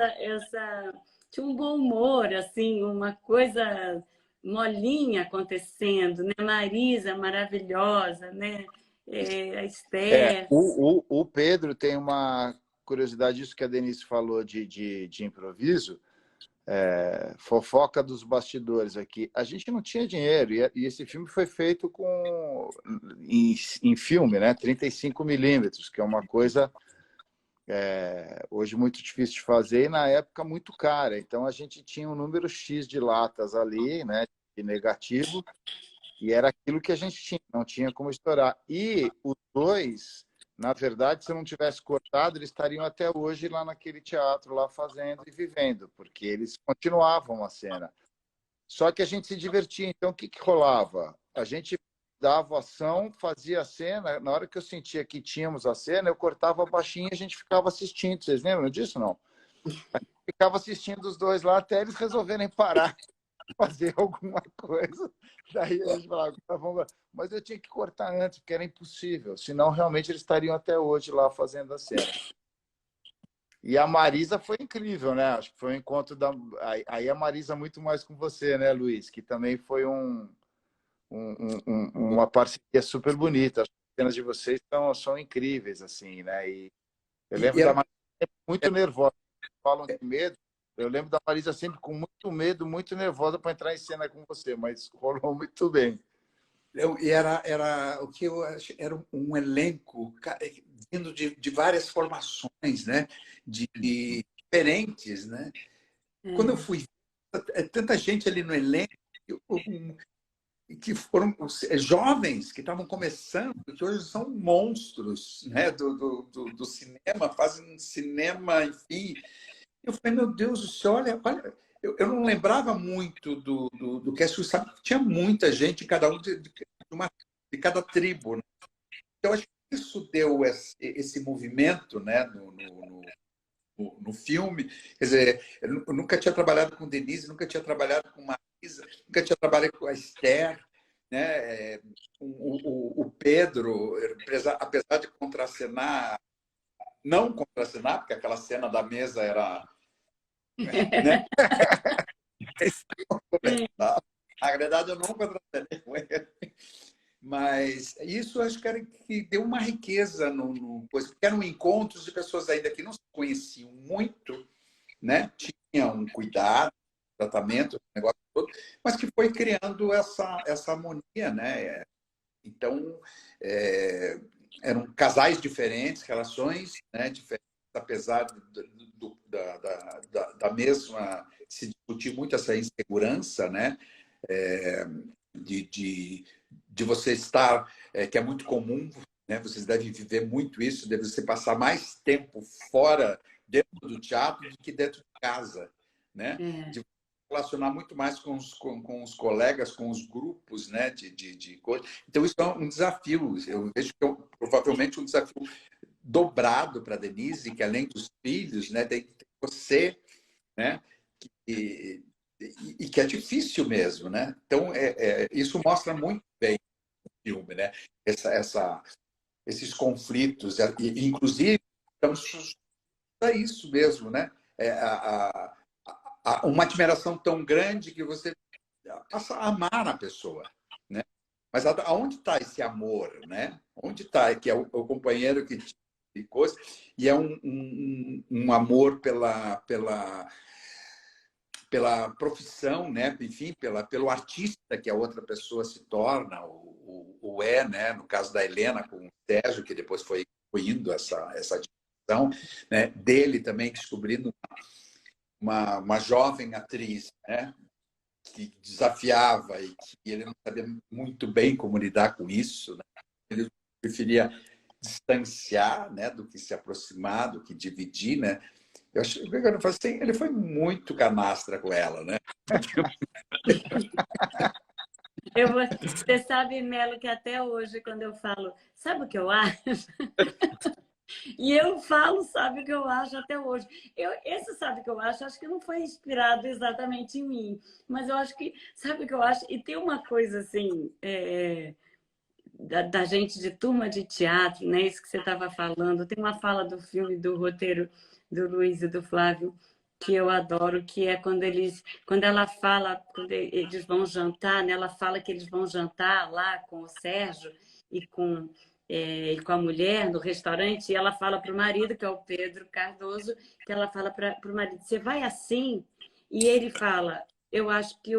tinha um bom humor, assim, uma coisa molinha acontecendo, né? Marisa maravilhosa, né? A Esther. O Pedro tem uma curiosidade, isso que a Denise falou de improviso, fofoca dos bastidores aqui. A gente não tinha dinheiro e esse filme foi feito em filme, né? 35 milímetros, que é uma coisa hoje muito difícil de fazer e na época muito cara. Então a gente tinha um número X de latas ali, né? De negativo, e era aquilo que a gente tinha, não tinha como estourar. E os dois, na verdade, se eu não tivesse cortado, eles estariam até hoje lá naquele teatro, lá fazendo e vivendo, porque eles continuavam a cena. Só que a gente se divertia. Então, o que rolava? A gente dava ação, fazia a cena. Na hora que eu sentia que tínhamos a cena, eu cortava baixinho e a gente ficava assistindo. Vocês lembram disso, não? A gente ficava assistindo os dois lá até eles resolverem parar, fazer alguma coisa. Daí a gente falava, vamos... Mas eu tinha que cortar antes, porque era impossível. Senão, realmente, eles estariam até hoje lá fazendo a cena. E a Marisa foi incrível, né? Acho que foi um encontro da. Aí a Marisa muito mais com você, né, Luiz? Que também foi uma parceria super bonita. As cenas de vocês são incríveis, assim, né? E eu E lembro da era, Marisa sempre muito nervosa. Falam de medo. Eu lembro da Marisa sempre com muito medo, muito nervosa para entrar em cena com você, mas rolou muito bem. era o que eu acho, era um elenco vindo de várias formações, né? De diferentes, né? Quando eu fui tanta gente ali no elenco, que foram jovens que estavam começando, que hoje são monstros, né, do cinema, fazem cinema, enfim. Eu falei, meu Deus do céu, olha eu não lembrava muito do Cast, sabe? Tinha muita gente, cada um de cada tribo, né? Então, acho que isso deu esse movimento, né, no filme. Quer dizer, eu nunca tinha trabalhado com Denise, nunca tinha trabalhado com Marisa, nunca tinha trabalhado com a Esther, né? O Pedro, apesar de contracenar, não contracenar, porque aquela cena da mesa era... Né? Na verdade, eu não contracenei com ele. Mas isso acho que deu uma riqueza porque eram encontros de pessoas ainda que não se conheciam muito, né? Tinha um cuidado, tratamento, um negócio todo, mas que foi criando essa harmonia, né? Então, eram casais diferentes, relações, né, diferentes, apesar da mesma se discutir muito essa insegurança, né? De você estar, que é muito comum, né? Vocês devem viver muito isso, deve você passar mais tempo fora, dentro do teatro, do que dentro de casa, né? De relacionar muito mais com os colegas, com os grupos, né? De coisas. Então, isso é um desafio. Eu vejo que provavelmente um desafio dobrado para a Denise, que além dos filhos, né? Tem você, né? E que é difícil mesmo, né? Então, isso mostra muito bem o filme, né? Esses conflitos, e, inclusive, estamos a isso mesmo, né? Uma admiração tão grande que você passa a amar a pessoa, né? Mas aonde está esse amor, né? Onde está? Que é o companheiro que te coisa, e é um amor pela profissão, né? Enfim, pelo artista que a outra pessoa se torna, né? No caso da Helena com o Sérgio, que depois foi indo essa direção, né? Dele também descobrindo uma jovem atriz, né? Que desafiava e que ele não sabia muito bem como lidar com isso, né? Ele preferia distanciar, né? Do que se aproximar, do que dividir, né? Eu acho que ele foi muito canastra com ela, né? Você sabe, Melo, que até hoje, quando eu falo, sabe o que eu acho? E eu falo, sabe o que eu acho até hoje. Esse sabe o que eu acho que não foi inspirado exatamente em mim, mas eu acho que, sabe o que eu acho? E tem uma coisa assim, da gente de turma de teatro, né? Isso que você estava falando. Tem uma fala do filme, do roteiro do Luiz e do Flávio, que eu adoro, que é quando ela fala, quando eles vão jantar, né? Ela fala que eles vão jantar lá com o Sérgio e com a mulher no restaurante, e ela fala para o marido, que é o Pedro Cardoso, que ela fala para o marido, você vai assim? E ele fala, eu acho que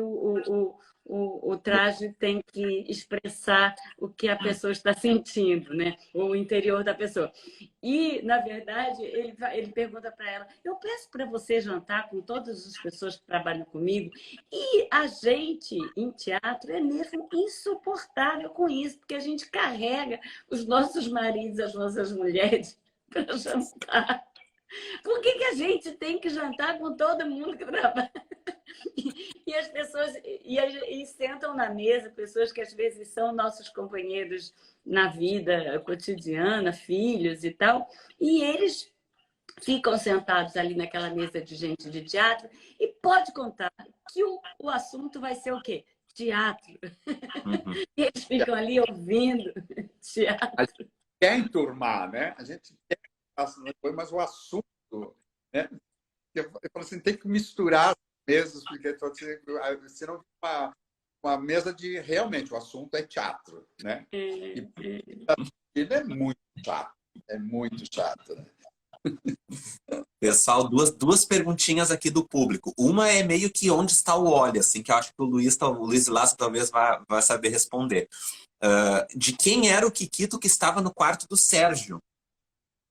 o traje tem que expressar o que a pessoa está sentindo, né? O interior da pessoa. E, na verdade, ele pergunta para ela, eu peço para você jantar com todas as pessoas que trabalham comigo, e a gente, em teatro, é mesmo insuportável com isso, porque a gente carrega os nossos maridos, as nossas mulheres para jantar. Por que a gente tem que jantar com todo mundo que trabalha? E as pessoas e sentam na mesa, pessoas que às vezes são nossos companheiros na vida cotidiana, filhos e tal, e eles ficam sentados ali naquela mesa de gente de teatro e pode contar que o assunto vai ser o quê? Teatro. Uhum. E eles ficam ali ouvindo teatro. A gente quer enturmar, né? A gente quer, mas o assunto né? Eu falo assim, tem que misturar as mesas, porque senão uma mesa de realmente o assunto é teatro, né? E ele é muito chato, né? Pessoal, duas perguntinhas aqui do público. Uma é meio que onde está o óleo, assim, que eu acho que o Luiz Lasso talvez vá saber responder. De quem era o Kikito que estava no quarto do Sérgio?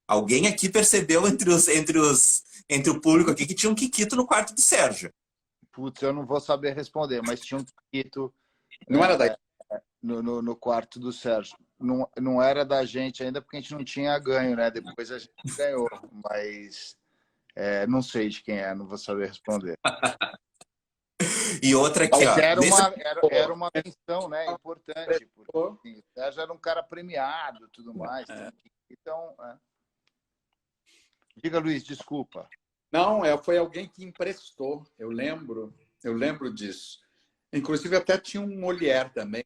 Alguém aqui percebeu entre o público aqui que tinha um Kikito no quarto do Sérgio? Putz, eu não vou saber responder, mas tinha um Kikito Não era daqui. no quarto do Sérgio. Não era da gente ainda porque a gente não tinha ganho, né? Depois a gente ganhou, mas não sei de quem é, não vou saber responder. E outra aqui, mas ó. era uma menção, né? Importante, porque assim, o Sérgio era um cara premiado e tudo mais. Então, diga, Luiz, desculpa. Não, foi alguém que emprestou. Eu lembro disso. Inclusive, até tinha um Molière também.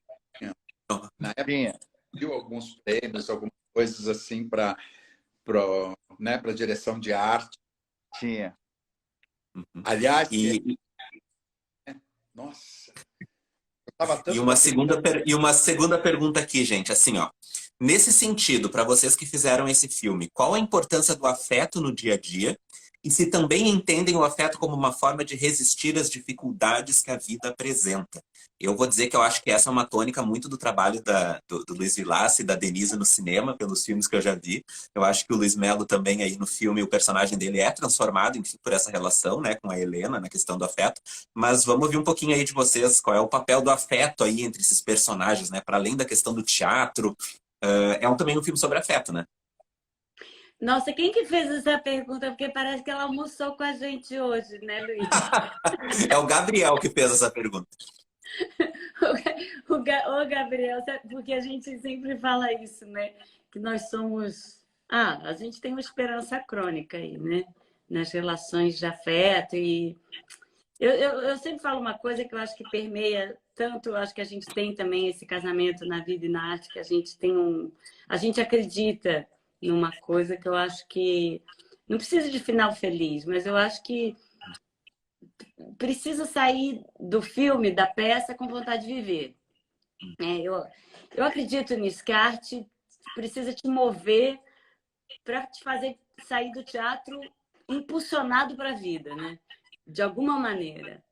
Na época, viu alguns prêmios, algumas coisas assim para direção de arte. Tinha. Aliás, nossa. E uma segunda pergunta aqui, gente, assim, ó. Nesse sentido, para vocês que fizeram esse filme, qual a importância do afeto no dia a dia? E se também entendem o afeto como uma forma de resistir às dificuldades que a vida apresenta? Eu vou dizer que eu acho que essa é uma tônica muito do trabalho do Luiz Villace e da Denise no cinema, pelos filmes que eu já vi. Eu acho que o Luiz Melo também aí no filme, o personagem dele é transformado, enfim, por essa relação, né, com a Helena, na questão do afeto. Mas vamos ouvir um pouquinho aí de vocês, qual é o papel do afeto aí entre esses personagens, né, para além da questão do teatro. Também um filme sobre afeto, né? Nossa, quem que fez essa pergunta? Porque parece que ela almoçou com a gente hoje, né, Luiz? É o Gabriel que fez essa pergunta. Ô, Gabriel, porque a gente sempre fala isso, né? Que nós somos... a gente tem uma esperança crônica aí, né? Nas relações de afeto. E eu sempre falo uma coisa que eu acho que permeia tanto, eu acho que a gente tem também esse casamento na vida e na arte, que a gente tem a gente acredita numa coisa que eu acho que não precisa de final feliz, mas eu acho que precisa sair do filme, da peça, com vontade de viver. Eu acredito nisso, que a arte precisa te mover para te fazer sair do teatro impulsionado para a vida, né? De alguma maneira.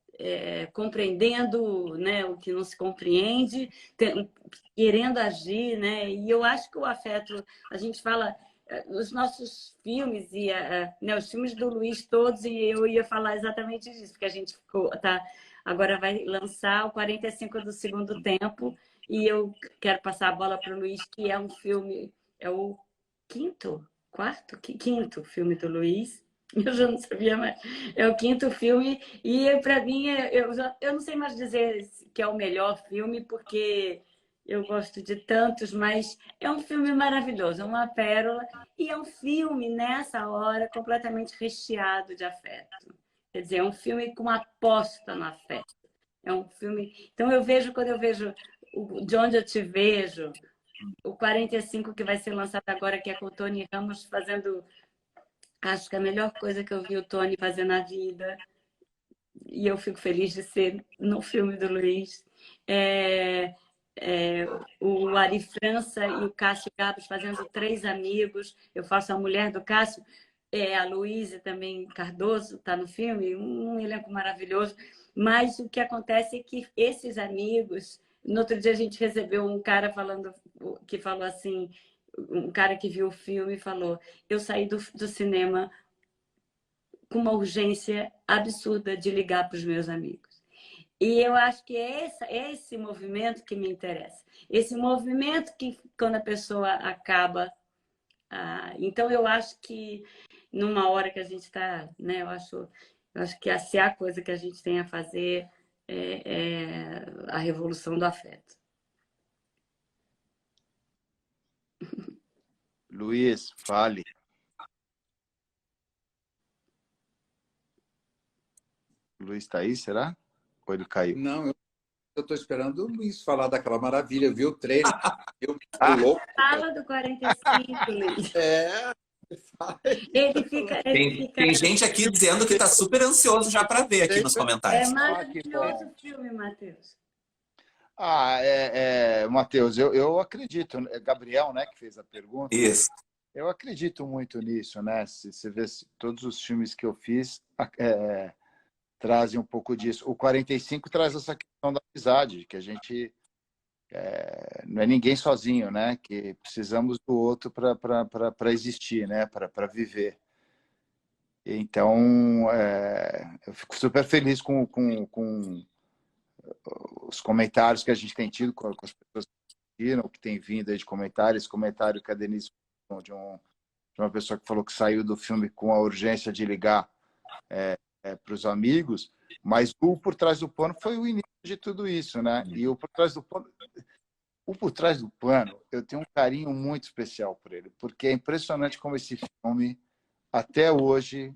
Compreendendo, né, o que não se compreende, querendo agir, né? E eu acho que o afeto, a gente fala, os nossos filmes e né, os filmes do Luiz todos, e eu ia falar exatamente disso, porque a gente agora vai lançar o 45 do Segundo Tempo, e eu quero passar a bola para o Luiz, que é um filme, é o quinto filme do Luiz. Eu já não sabia mais. É o quinto filme e, para mim, eu não sei mais dizer que é o melhor filme, porque eu gosto de tantos, mas é um filme maravilhoso, é uma pérola. E é um filme, nessa hora, completamente recheado de afeto. Quer dizer, é um filme com uma aposta no afeto. É um filme... Então, quando eu vejo De Onde Eu Te Vejo, o 45, que vai ser lançado agora, que é com o Tony Ramos fazendo... Acho que a melhor coisa que eu vi o Tony fazer na vida, e eu fico feliz de ser no filme do Luiz, o Ari França e o Cássio Gabos fazendo Três Amigos. Eu faço a mulher do Cássio, a Luísa também Cardoso está no filme, um elenco maravilhoso. Mas o que acontece é que esses amigos... No outro dia a gente recebeu um cara que falou assim... Um cara que viu o filme falou: eu saí do cinema com uma urgência absurda de ligar para os meus amigos. E eu acho que é esse movimento que me interessa. Esse movimento que, quando a pessoa acaba... então, eu acho que, numa hora que a gente está... Né, eu acho que se há coisa que a gente tem a fazer é a revolução do afeto. Luiz, fale. Luiz está aí, será? Ou ele caiu? Não, eu estou esperando o Luiz falar daquela maravilha. Eu vi o trailer. Eu fico louco. Fala do 45, Luiz. Ele fica, Tem gente aqui dizendo que está super ansioso já para ver aqui nos É comentários. maravilhoso o filme, Matheus. Matheus, eu acredito. É Gabriel, né, que fez a pergunta. Isso. Eu acredito muito nisso, né? Se você vê todos os filmes que eu fiz, trazem um pouco disso. O 45 traz essa questão da amizade, que a gente não é ninguém sozinho, né? Que precisamos do outro para existir, né? Para viver. Então, eu fico super feliz com os comentários que a gente tem tido, com as pessoas que viram, que tem vindo aí de comentários. Esse comentário que a Denise falou de uma pessoa que falou que saiu do filme com a urgência de ligar para os amigos, mas o Por Trás do Pano foi o início de tudo isso, né? E o Por Trás do Pano, eu tenho um carinho muito especial por ele, porque é impressionante como esse filme, até hoje,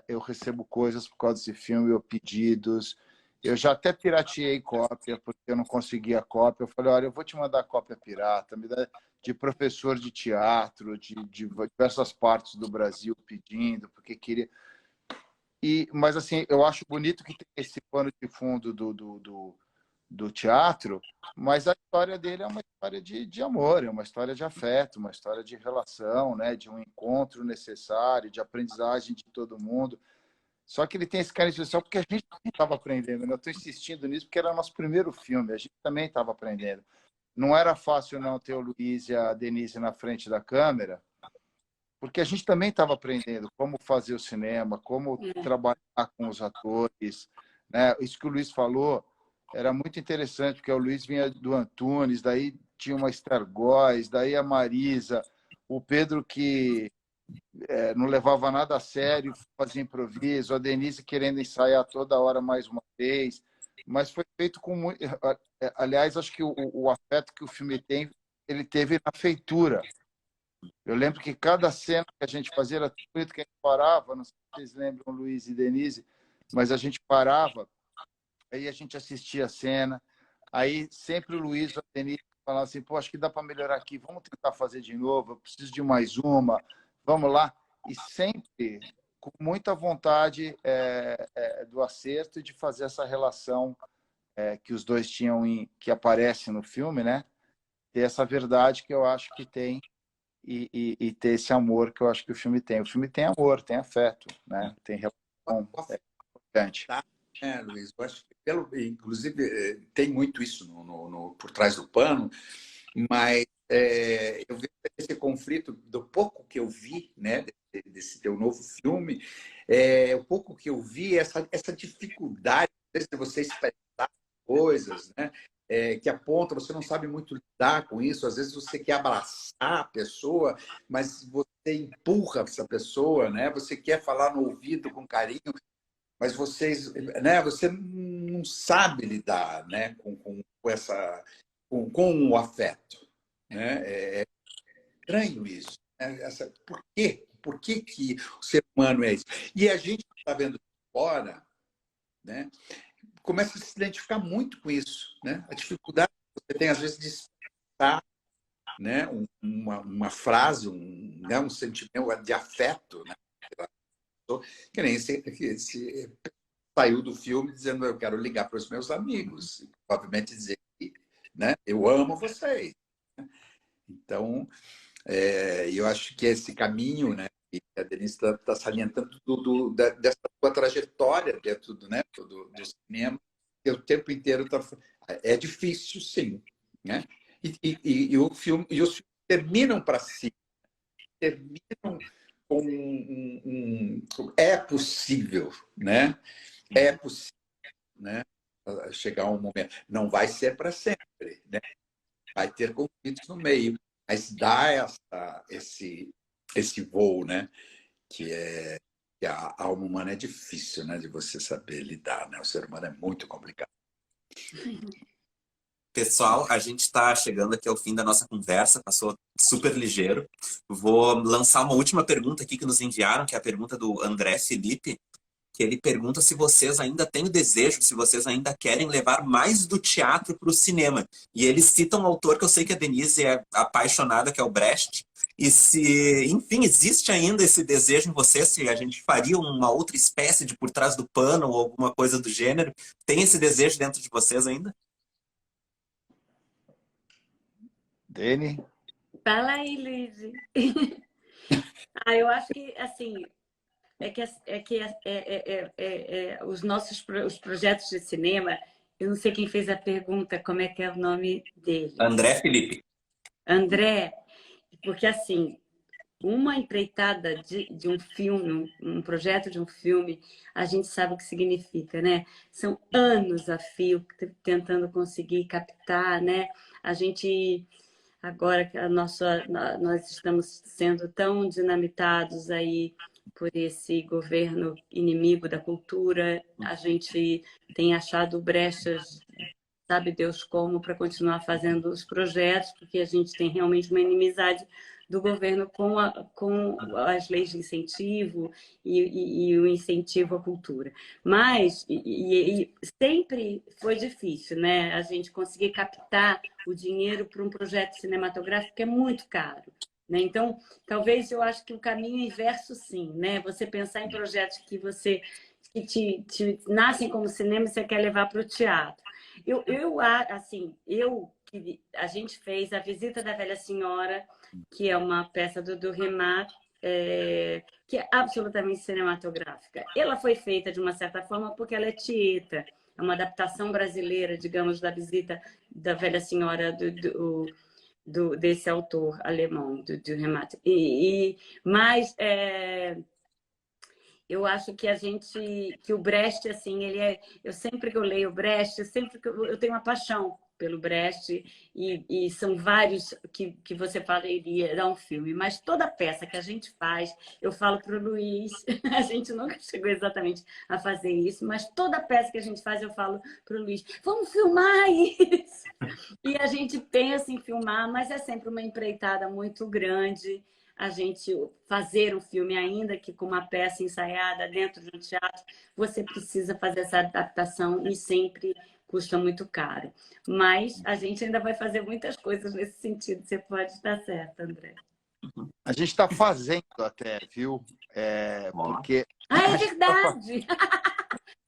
eu recebo coisas por causa desse filme, ou pedidos. Eu já até pirateei cópia, porque eu não conseguia cópia. Eu falei, olha, eu vou te mandar cópia pirata, me dá de professor de teatro, de diversas partes do Brasil pedindo, porque queria... Mas, assim, eu acho bonito que tem esse pano de fundo do teatro, mas a história dele é uma história de amor, é uma história de afeto, uma história de relação, né? De um encontro necessário, de aprendizagem de todo mundo. Só que ele tem esse carinho especial porque a gente também estava aprendendo, né? Eu estou insistindo nisso porque era o nosso primeiro filme, a gente também estava aprendendo. Não era fácil não ter o Luiz e a Denise na frente da câmera, porque a gente também estava aprendendo como fazer o cinema, como trabalhar com os atores, né? Isso que o Luiz falou era muito interessante, porque o Luiz vinha do Antunes, daí tinha uma Esther Góes, daí a Marisa, o Pedro que não levava nada a sério, fazia improviso, a Denise querendo ensaiar toda hora mais uma vez, mas foi feito com muito... Aliás, acho que o afeto que o filme tem, ele teve na feitura. Eu lembro que cada cena que a gente fazia era tudo bonito, que a gente parava, não sei se vocês lembram, Luiz e Denise, mas a gente parava, aí a gente assistia a cena, aí sempre o Luiz e a Denise falavam assim, pô, acho que dá para melhorar aqui, vamos tentar fazer de novo, eu preciso de mais uma, vamos lá. E sempre com muita vontade do acerto e de fazer essa relação que os dois tinham, que aparece no filme, né? Ter essa verdade que eu acho que tem e ter esse amor que eu acho que o filme tem. O filme tem amor, tem afeto, né? Tem relação importante. Luiz, eu acho que, inclusive, tem muito isso por trás do pano, mas eu vejo esse conflito, do pouco que eu vi, né, desse teu novo filme, o pouco que eu vi, essa dificuldade de você expressar coisas, né, que aponta, você não sabe muito lidar com isso, às vezes você quer abraçar a pessoa, mas você empurra essa pessoa, né, você quer falar no ouvido com carinho, mas você não sabe lidar, né, com o afeto. Né? É estranho isso. Né? Por quê? Por que o ser humano é isso? E a gente que está vendo de fora, né, começa a se identificar muito com isso. Né? A dificuldade que você tem, às vezes, de expressar, né, uma frase, um sentimento de afeto. Né? Que nem esse saiu do filme dizendo eu quero ligar para os meus amigos. E, provavelmente dizer que, né, eu amo vocês. Então, eu acho que esse caminho, né, que a Denise está salientando dessa sua trajetória dentro do cinema, que o tempo inteiro é difícil, sim, né? E os filmes terminam para si, terminam com é possível, né? É possível, né? Chegar um momento, não vai ser para sempre, né? Vai ter conflitos no meio, mas dá esse voo, né? Que a alma humana é difícil, né? De você saber lidar, né? O ser humano é muito complicado. Pessoal, a gente está chegando aqui ao fim da nossa conversa, passou super ligeiro. Vou lançar uma última pergunta aqui que nos enviaram, que é a pergunta do André Felipe, que ele pergunta se vocês ainda têm o desejo, se vocês ainda querem levar mais do teatro para o cinema. E ele cita um autor que eu sei que a Denise é apaixonada, que é o Brecht. E se, enfim, existe ainda esse desejo em vocês, se a gente faria uma outra espécie de Por Trás do Pano ou alguma coisa do gênero, tem esse desejo dentro de vocês ainda? Dene? Fala aí, Luiz. Eu acho que, assim, os projetos de cinema, eu não sei quem fez a pergunta, como é que é o nome dele? André Felipe. André, porque assim, uma empreitada de um filme, um projeto de um filme, a gente sabe o que significa, né? São anos a fio tentando conseguir captar, né? A gente, agora que nós estamos sendo tão dinamitados aí por esse governo inimigo da cultura, a gente tem achado brechas, sabe Deus como, para continuar fazendo os projetos, porque a gente tem realmente uma inimizade do governo com as leis de incentivo e o incentivo à cultura. Mas sempre foi difícil, né? A gente conseguir captar o dinheiro para um projeto cinematográfico que é muito caro. Né? Então, talvez eu acho que o caminho inverso, sim, né? Você pensar em projetos que te nascem como cinema e você quer levar para o teatro. A gente fez A Visita da Velha Senhora, que é uma peça do Remat, que é absolutamente cinematográfica. Ela foi feita, de uma certa forma, porque ela é tieta. É uma adaptação brasileira, digamos, da Visita da Velha Senhora desse autor alemão, do Remat. Mas eu acho que o Brecht, assim, eu sempre que eu leio o Brecht, eu tenho uma paixão pelo Brecht, e são vários que você iria dar um filme, mas toda peça que a gente faz, eu falo para o Luiz, a gente nunca chegou exatamente a fazer isso, mas toda peça que a gente faz, eu falo para o Luiz, vamos filmar isso! E a gente pensa em filmar, mas é sempre uma empreitada muito grande, a gente fazer o filme, ainda que com uma peça ensaiada dentro de um teatro, você precisa fazer essa adaptação e sempre custa muito caro. Mas a gente ainda vai fazer muitas coisas nesse sentido, você pode estar certa, André. A gente está fazendo até, viu? Porque... É verdade!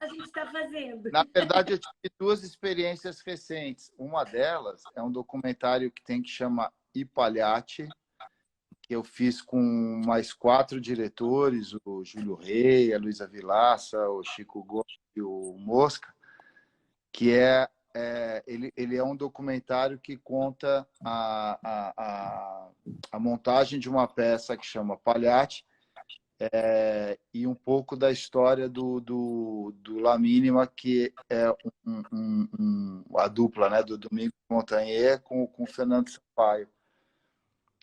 A gente está fazendo. Na verdade, eu tive duas experiências recentes. Uma delas é um documentário que chama I Pagliacci, que eu fiz com mais 4 diretores, o Júlio Rey, a Luísa Vilaça, o Chico Gomes e o Mosca, que ele é um documentário que conta a montagem de uma peça que chama Pagliacci, e um pouco da história do La Mínima, que é a dupla, né, do Domingos Montagnier com o Fernando Sampaio.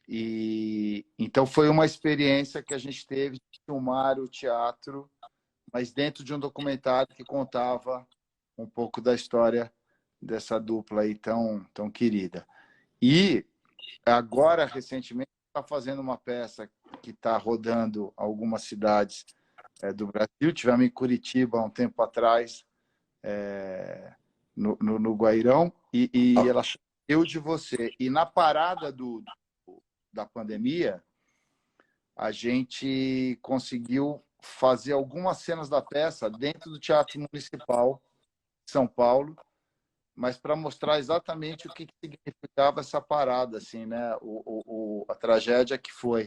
E então foi uma experiência que a gente teve de filmar o teatro, mas dentro de um documentário que contava um pouco da história dessa dupla aí tão querida. E agora, recentemente, está fazendo uma peça que está rodando algumas cidades do Brasil. Tivemos em Curitiba há um tempo atrás, no Guairão, e ela chama Eu de Você. E na parada da pandemia, a gente conseguiu fazer algumas cenas da peça dentro do Teatro Municipal de São Paulo, mas para mostrar exatamente o que significava essa parada, assim, né? A tragédia que foi.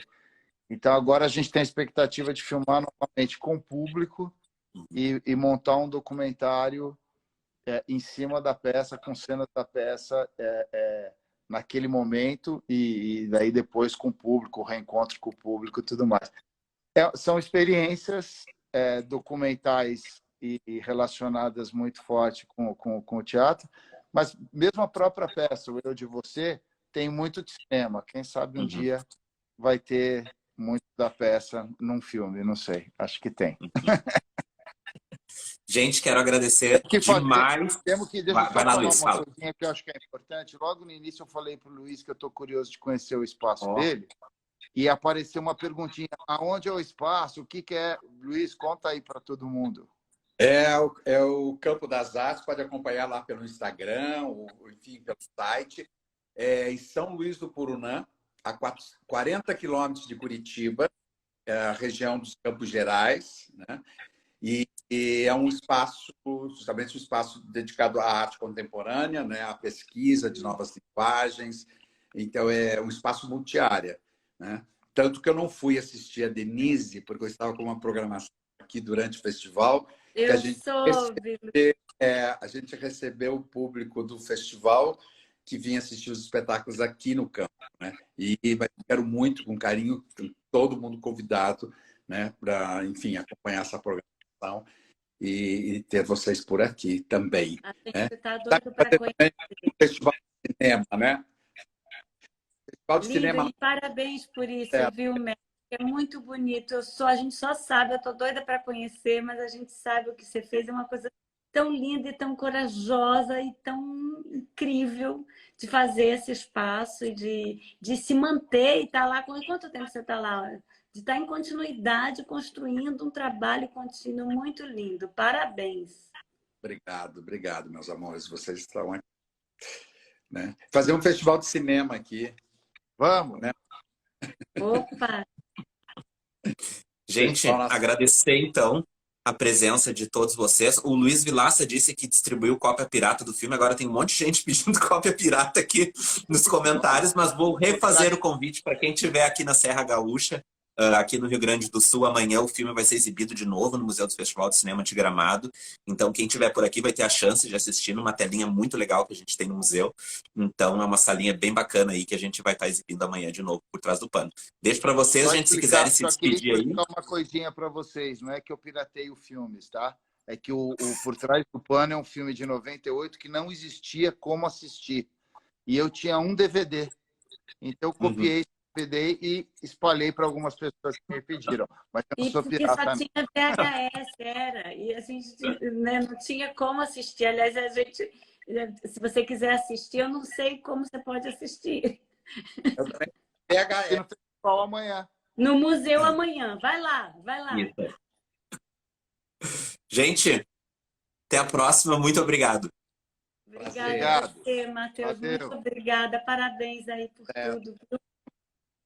Então, agora a gente tem a expectativa de filmar novamente com o público e montar um documentário em cima da peça, com cenas da peça naquele momento, e daí depois com o público, o reencontro com o público e tudo mais. São experiências documentais e relacionadas muito forte com o teatro, mas mesmo a própria peça, o Eu de Você, tem muito de cinema. Quem sabe um dia vai ter muito da peça num filme, não sei. Acho que tem. Gente, quero agradecer demais. Deixa eu só falar uma coisinha que eu acho que é importante. Logo no início eu falei para o Luiz que eu estou curioso de conhecer o espaço dele. e apareceu uma perguntinha: aonde é o espaço? O que que é? Luiz, conta aí para todo mundo. É o Campo das Artes, pode acompanhar lá pelo Instagram, ou, enfim, pelo site. É em São Luís do Purunã, a 40 quilômetros de Curitiba, é a região dos Campos Gerais, né? E é um espaço, justamente um espaço dedicado à arte contemporânea, né? À pesquisa de novas linguagens. Então, é um espaço multiárea, né? Tanto que eu não fui assistir a Denise, porque eu estava com uma programação aqui durante o festival, que Eu soube. a gente recebeu o público do festival que vinha assistir os espetáculos aqui no campo, né? E quero muito, com carinho, todo mundo convidado, né, para, enfim, acompanhar essa programação e ter vocês por aqui também. A Né? gente está doido para conhecer. Um festival de cinema, né? Festival de Lindo, cinema. e parabéns por isso, É. viu, Mel? É muito bonito. A gente só sabe, eu estou doida para conhecer, mas a gente sabe o que você fez. É uma coisa tão linda e tão corajosa e tão incrível de fazer esse espaço e de se manter e estar lá. Quanto tempo você está lá? De estar em continuidade, construindo um trabalho contínuo muito lindo. Parabéns. Obrigado, meus amores. Vocês estão aqui. Né? Fazer um festival de cinema aqui. Vamos, né? Opa! Gente, agradecer então a presença de todos vocês. O Luiz Vilaça disse que distribuiu cópia pirata do filme. Agora tem um monte de gente pedindo cópia pirata aqui nos comentários, mas vou refazer o convite para quem estiver aqui na Serra Gaúcha, aqui no Rio Grande do Sul. Amanhã o filme vai ser exibido de novo no Museu do Festival de Cinema de Gramado. Então, quem estiver por aqui vai ter a chance de assistir numa telinha muito legal que a gente tem no museu. Então, é uma salinha bem bacana aí que a gente vai estar exibindo amanhã de novo por trás do pano. Deixo para vocês, gente, se quiserem se despedir aí. Só uma coisinha para vocês, não é que eu pirateio filmes, tá? É que o Por Trás do Pano é um filme de 98 que não existia como assistir. E eu tinha um DVD. Então eu copiei esse DVD e espalhei para algumas pessoas que me pediram. Mas eu não sou pirata. Só tinha VHS, era. E a gente, né, não tinha como assistir. Aliás, a gente, se você quiser assistir, eu não sei como você pode assistir. Eu também. VHS. No festival amanhã. No museu amanhã. Vai lá, vai lá. Isso. Gente, até a próxima. Muito obrigado. Obrigada a você, Matheus. Muito obrigada. Parabéns aí por tudo.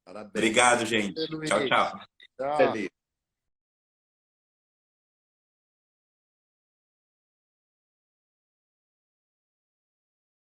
Parabéns. Obrigado, gente. Tchau, tchau. Tchau. Feliz.